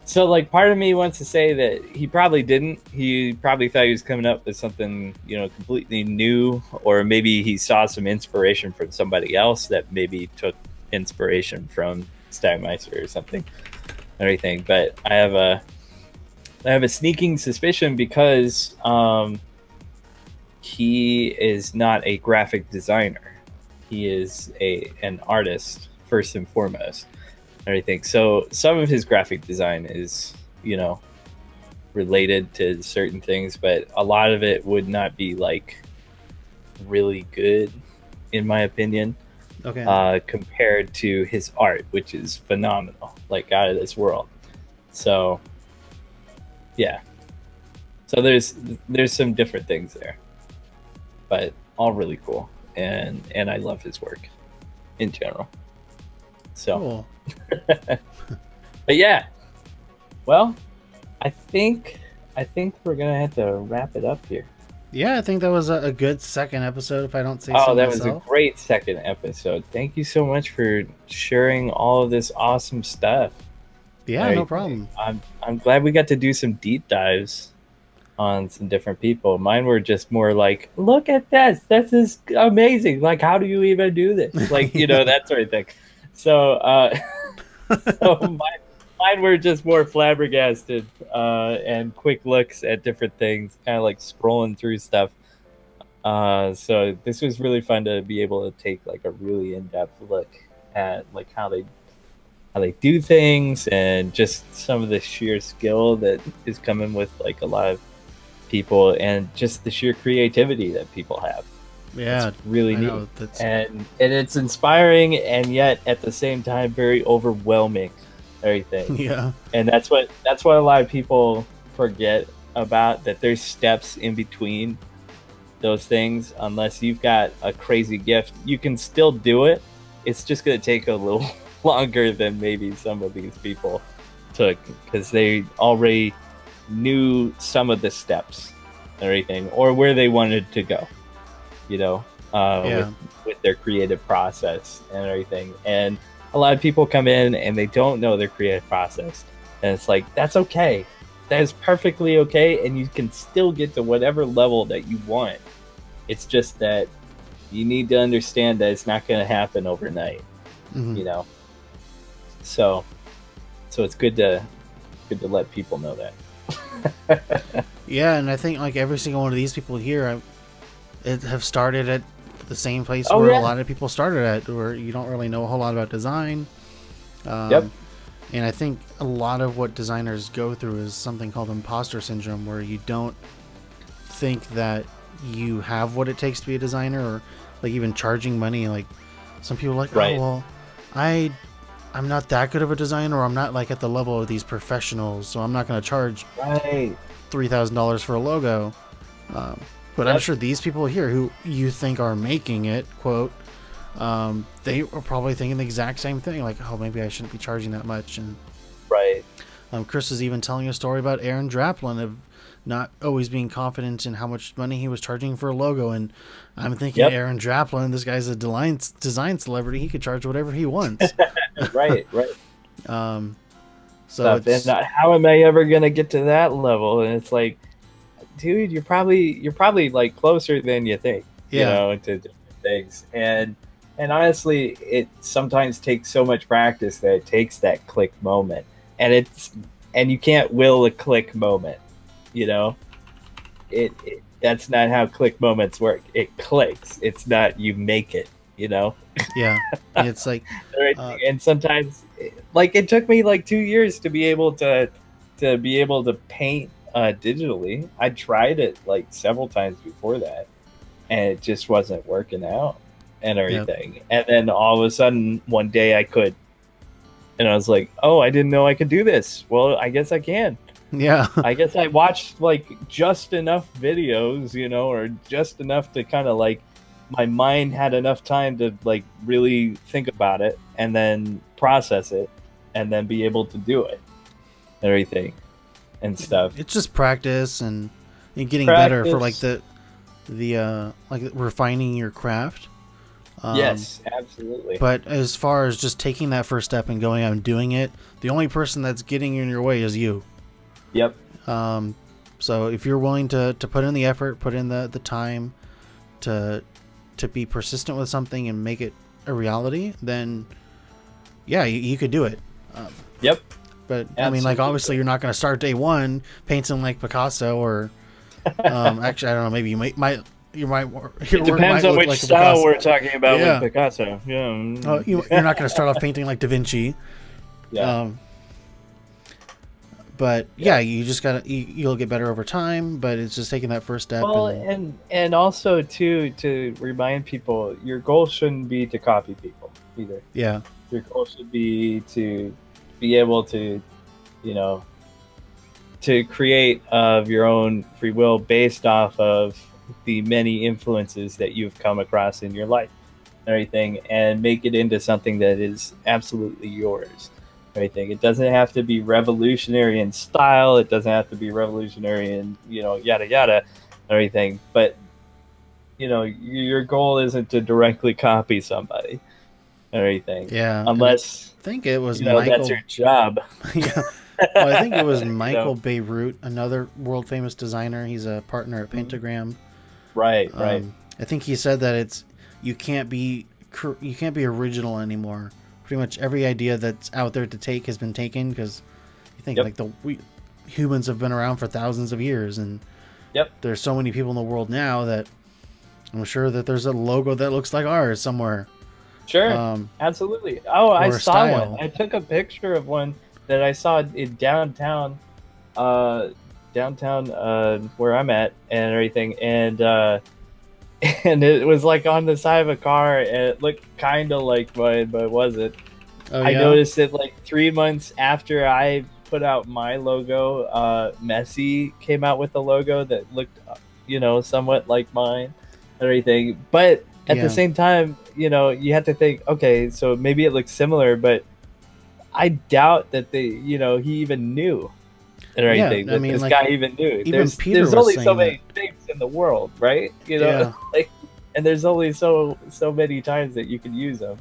So like, part of me wants to say that he probably didn't. He probably thought he was coming up with something, you know, completely new, or maybe he saw some inspiration from somebody else that maybe took inspiration from Stagmeister or something, everything. But I have a sneaking suspicion because he is not a graphic designer. He is an artist first and foremost. Everything. So some of his graphic design is, you know, related to certain things, but a lot of it would not be like really good, in my opinion. Okay. Compared to his art, which is phenomenal, like out of this world. So yeah. So there's some different things there, but all really cool, and I love his work in general. So cool. But yeah, well, I think we're gonna have to wrap it up here. Yeah, I think that was a good second episode, if I don't say so. Oh, that was a great second episode. Thank you so much for sharing all of this awesome stuff. Yeah, no problem. I'm glad we got to do some deep dives on some different people. Mine were just more like, look at this. This is amazing. Like, how do you even do this? Like, you know, that sort of thing. So, so mine were just more flabbergasted and quick looks at different things, kind of like scrolling through stuff. So this was really fun to be able to take like a really in-depth look at like how they do things, and just some of the sheer skill that is coming with like a lot of people, and just the sheer creativity that people have. Yeah, it's really neat. And it's inspiring, and yet at the same time very overwhelming, everything. Yeah. And that's what a lot of people forget about, that there's steps in between those things. Unless you've got a crazy gift, you can still do it. It's just going to take a little longer than maybe some of these people took, because they already knew some of the steps, and everything, or where they wanted to go, you know, with their creative process and everything. And a lot of people come in and they don't know their creative process, and it's like, that's okay. That is perfectly okay, and you can still get to whatever level that you want. It's just that you need to understand that it's not going to happen overnight, you know. So it's good to let people know that. Yeah, and I think like every single one of these people here have started at the same place Oh, where yeah. a lot of people started at, where you don't really know a whole lot about design. Yep. And I think a lot of what designers go through is something called imposter syndrome, where you don't think that you have what it takes to be a designer, or like even charging money. Like some people are like, Right. oh, well, I'm not that good of a designer, or I'm not like at the level of these professionals, so I'm not going to charge Right. $3,000 for a logo. But I'm sure these people here who you think are making it, quote, they are probably thinking the exact same thing. Like, oh, maybe I shouldn't be charging that much. And Right. Chris is even telling a story about Aaron Draplin of not always being confident in how much money he was charging for a logo. And I'm thinking, Aaron Draplin, this guy's a design celebrity. He could charge whatever he wants. Right. So it's, and how am I ever gonna get to that level? And it's like, dude, you're probably like closer than you think, you know, to different things. And honestly, it sometimes takes so much practice that it takes that click moment, and you can't will a click moment, you know. That's not how click moments work. It clicks. It's not you make it, you know. Yeah, it's like, and sometimes, like, it took me like 2 years to be able to paint digitally. I tried it like several times before that, and it just wasn't working out and everything. And then all of a sudden one day I could, and I was like, oh, I didn't know I could do this. Well, I guess I can. Yeah. I guess I watched like just enough videos, you know, or just enough to kind of like, my mind had enough time to like really think about it and then process it and then be able to do it, everything and stuff. It's just practice and getting better for like the like refining your craft. Yes, absolutely. But as far as just taking that first step and going out and doing it, the only person that's getting in your way is you. Yep. So if you're willing to put in the effort, put in the time to be persistent with something and make it a reality, then yeah, you could do it. Yep. But absolutely. I mean, like, obviously you're not going to start day one painting like Picasso, or actually, I don't know, maybe you might it depends on which like style we're talking about with Picasso. Yeah. You're not going to start off painting like Da Vinci. Yeah. But yeah, you just gotta you'll get better over time, but it's just taking that first step. Well, and also too, to remind people, your goal shouldn't be to copy people either. Yeah. Your goal should be to be able to, you know, to create of your own free will based off of the many influences that you've come across in your life and everything, and make it into something that is absolutely yours. Everything. It doesn't have to be revolutionary in style. It doesn't have to be revolutionary in, you know, yada yada, everything. But, you know, your goal isn't to directly copy somebody, everything. Yeah. Unless I think it was Michael, that's your job. Yeah. Well, I think it was Michael Beirut, another world famous designer. He's a partner at Pentagram. Right. Right. I think he said that you can't be original anymore. Pretty much every idea that's out there to take has been taken, because you think like humans have been around for thousands of years, and there's so many people in the world now that I'm sure that there's a logo that looks like ours somewhere. Sure, absolutely. Oh, I saw one. I took a picture of one that I saw in downtown, where I'm at and everything, and it was like on the side of a car, and it looked kind of like mine, but it wasn't. I noticed it like 3 months after I put out my logo. Messi came out with a logo that looked, you know, somewhat like mine and everything. But at the same time, you know, you have to think, okay, so maybe it looks similar, but I doubt that he even knew and everything. I mean, this like, guy even knew. Even Peter there's was only saying so many things in the world, right? You know, Yeah. like, and there's only so many times that you can use them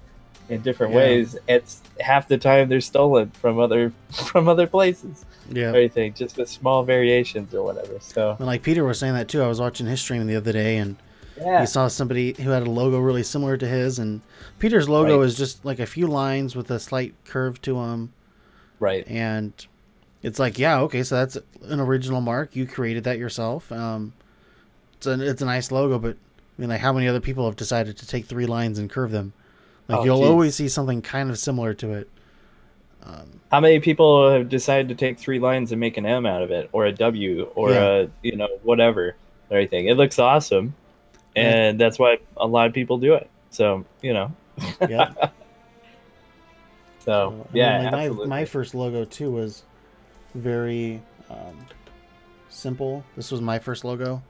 in different ways. It's half the time they're stolen from other places. Yeah. Everything just with small variations or whatever. So, And like Peter was saying that too. I was watching his stream the other day, and he saw somebody who had a logo really similar to his, and Peter's logo is just like a few lines with a slight curve to them. Right. And it's like, yeah, okay, so that's an original mark. You created that yourself. It's a nice logo, but I mean, like, how many other people have decided to take 3 lines and curve them? Like, you'll always see something kind of similar to it. How many people have decided to take 3 lines and make an M out of it, or a W, or a, you know, whatever, everything? It looks awesome, and that's why a lot of people do it. So, you know. Yeah. So I yeah, mean, like absolutely. my first logo too was very simple. This was my first logo.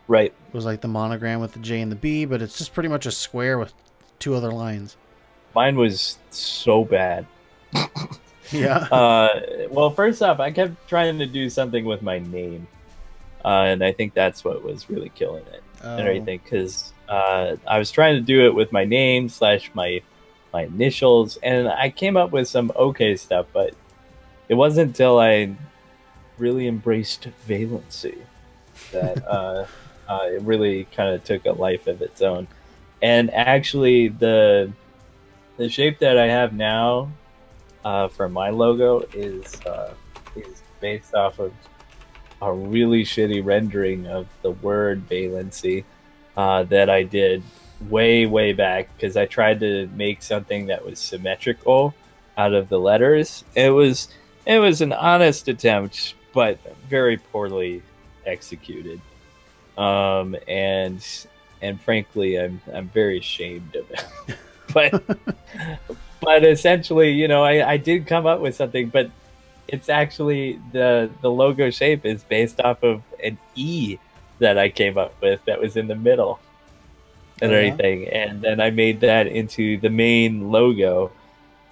Right. It was like the monogram with the J and the B, but it's just pretty much a square with 2 other lines. Mine was so bad. Yeah. Well, first off, I kept trying to do something with my name, and I think that's what was really killing it and everything. Because I was trying to do it with my name / my initials, and I came up with some okay stuff, but it wasn't until I really embraced Valency that it really kind of took a life of its own. And actually, the shape that I have now for my logo is based off of a really shitty rendering of the word Valency that I did way back, because I tried to make something that was symmetrical out of the letters. It was an honest attempt, but very poorly executed. And frankly, I'm very ashamed of it. but essentially, you know, I did come up with something, but it's actually the logo shape is based off of an E that I came up with that was in the middle and everything. And then I made that into the main logo,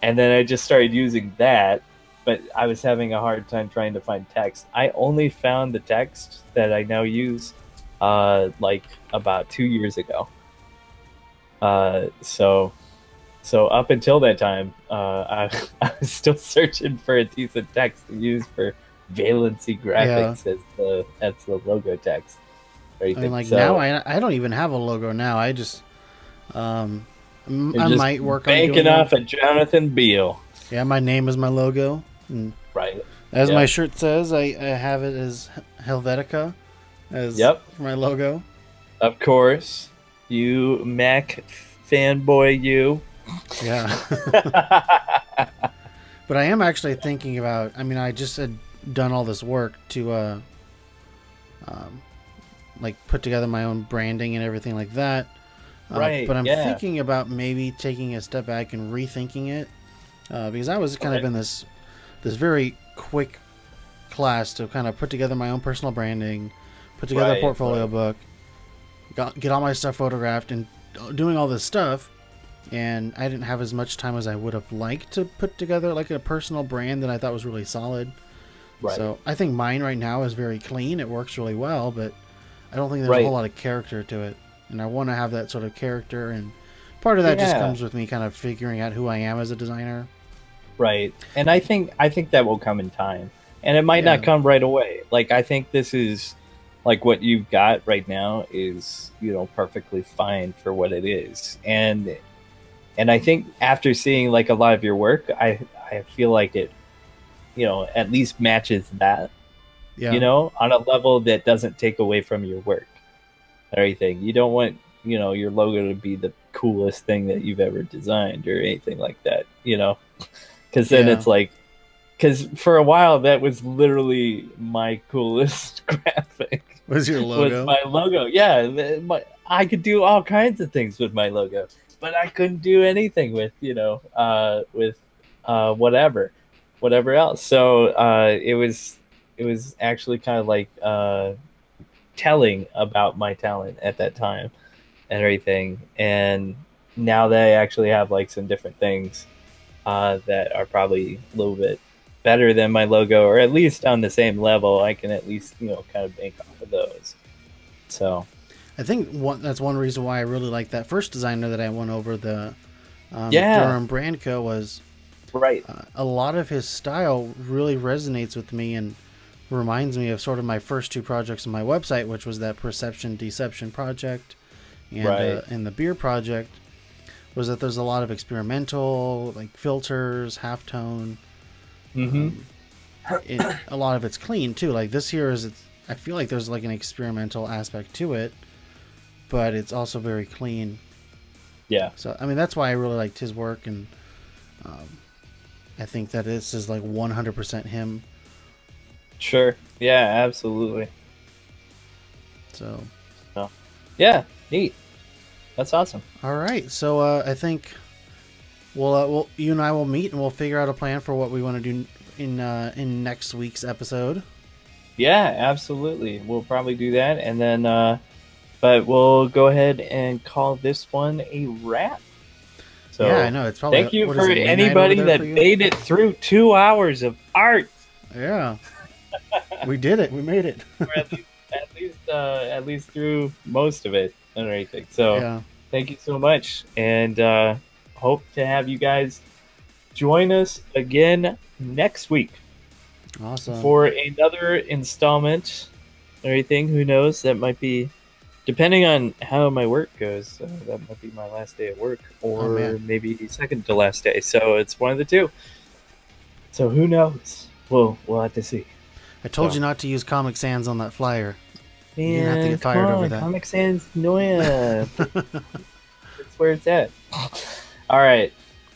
and then I just started using that, but I was having a hard time trying to find text. I only found the text that I now use like about 2 years ago. So up until that time, I was still searching for a decent text to use for ValencyGraphics as the logo text. I mean, like, now I don't even have a logo now. I just I might work on banking off of Jonathan Beal. Yeah, my name is my logo. And right. As my shirt says, I have it as Helvetica as my logo. Of course. You Mac fanboy, you. Yeah. But I am actually thinking about, I mean, I just had done all this work to like put together my own branding and everything like that. But I'm thinking about maybe taking a step back and rethinking it, because I was kind of in this very quick class to kind of put together my own personal branding, put together a portfolio book, get all my stuff photographed, and doing all this stuff. And I didn't have as much time as I would have liked to put together like a personal brand that I thought was really solid. So I think mine right now is very clean. It works really well, but I don't think there's a whole lot of character to it. And I want to have that sort of character, and part of that just comes with me kind of figuring out who I am as a designer. Right. And I think that will come in time. And it might not come right away. Like, I think this is like what you've got right now is, you know, perfectly fine for what it is. And I think after seeing like a lot of your work, I feel like it, you know, at least matches that, you know, on a level that doesn't take away from your work. Everything. You don't want, you know, your logo to be the coolest thing that you've ever designed or anything like that, you know, because then it's like, because for a while that was literally my coolest graphic. Was your logo? Was my logo. Yeah. I could do all kinds of things with my logo, but I couldn't do anything with, you know, whatever else. So it was actually kind of like telling about my talent at that time and everything. And now that I actually have like some different things that are probably a little bit better than my logo, or at least on the same level, I can at least, you know, kind of bank off of those So I think that's one reason why I really like that first designer that I went over, the yeah, Durham Brandco, was right. a lot of his style really resonates with me and reminds me of sort of my first two projects on my website, which was that Perception Deception project and the beer project. Was that there's a lot of experimental, like filters, halftone. A lot of it's clean too. Like this here I feel like there's like an experimental aspect to it, but it's also very clean. Yeah. So I mean that's why I really liked his work, and I think that this is like 100% him. Sure. Yeah, absolutely. So yeah, neat. That's awesome. All right, so I think we'll you and I will meet and we'll figure out a plan for what we want to do in next week's episode. Yeah, absolutely. We'll probably do that, and then but we'll go ahead and call this one a wrap. So yeah, I know it's probably. Thank you for anybody that made it through 2 hours of art. Yeah, we did it. We made it. Or at least through most of it and everything. So yeah. Thank you so much, and hope to have you guys join us again next week. Awesome. For another installment. Everything. Who knows? That might be, depending on how my work goes. That might be my last day at work, or maybe second to last day. So it's one of the two. So who knows? We'll have to see. I told you not to use Comic Sans on that flyer. Man, you're gonna have to get fired over that. Comic Sans, no, yeah. That's where it's at. All right.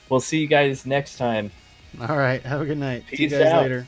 We'll see you guys next time. All right. Have a good night. Peace See you guys out. later.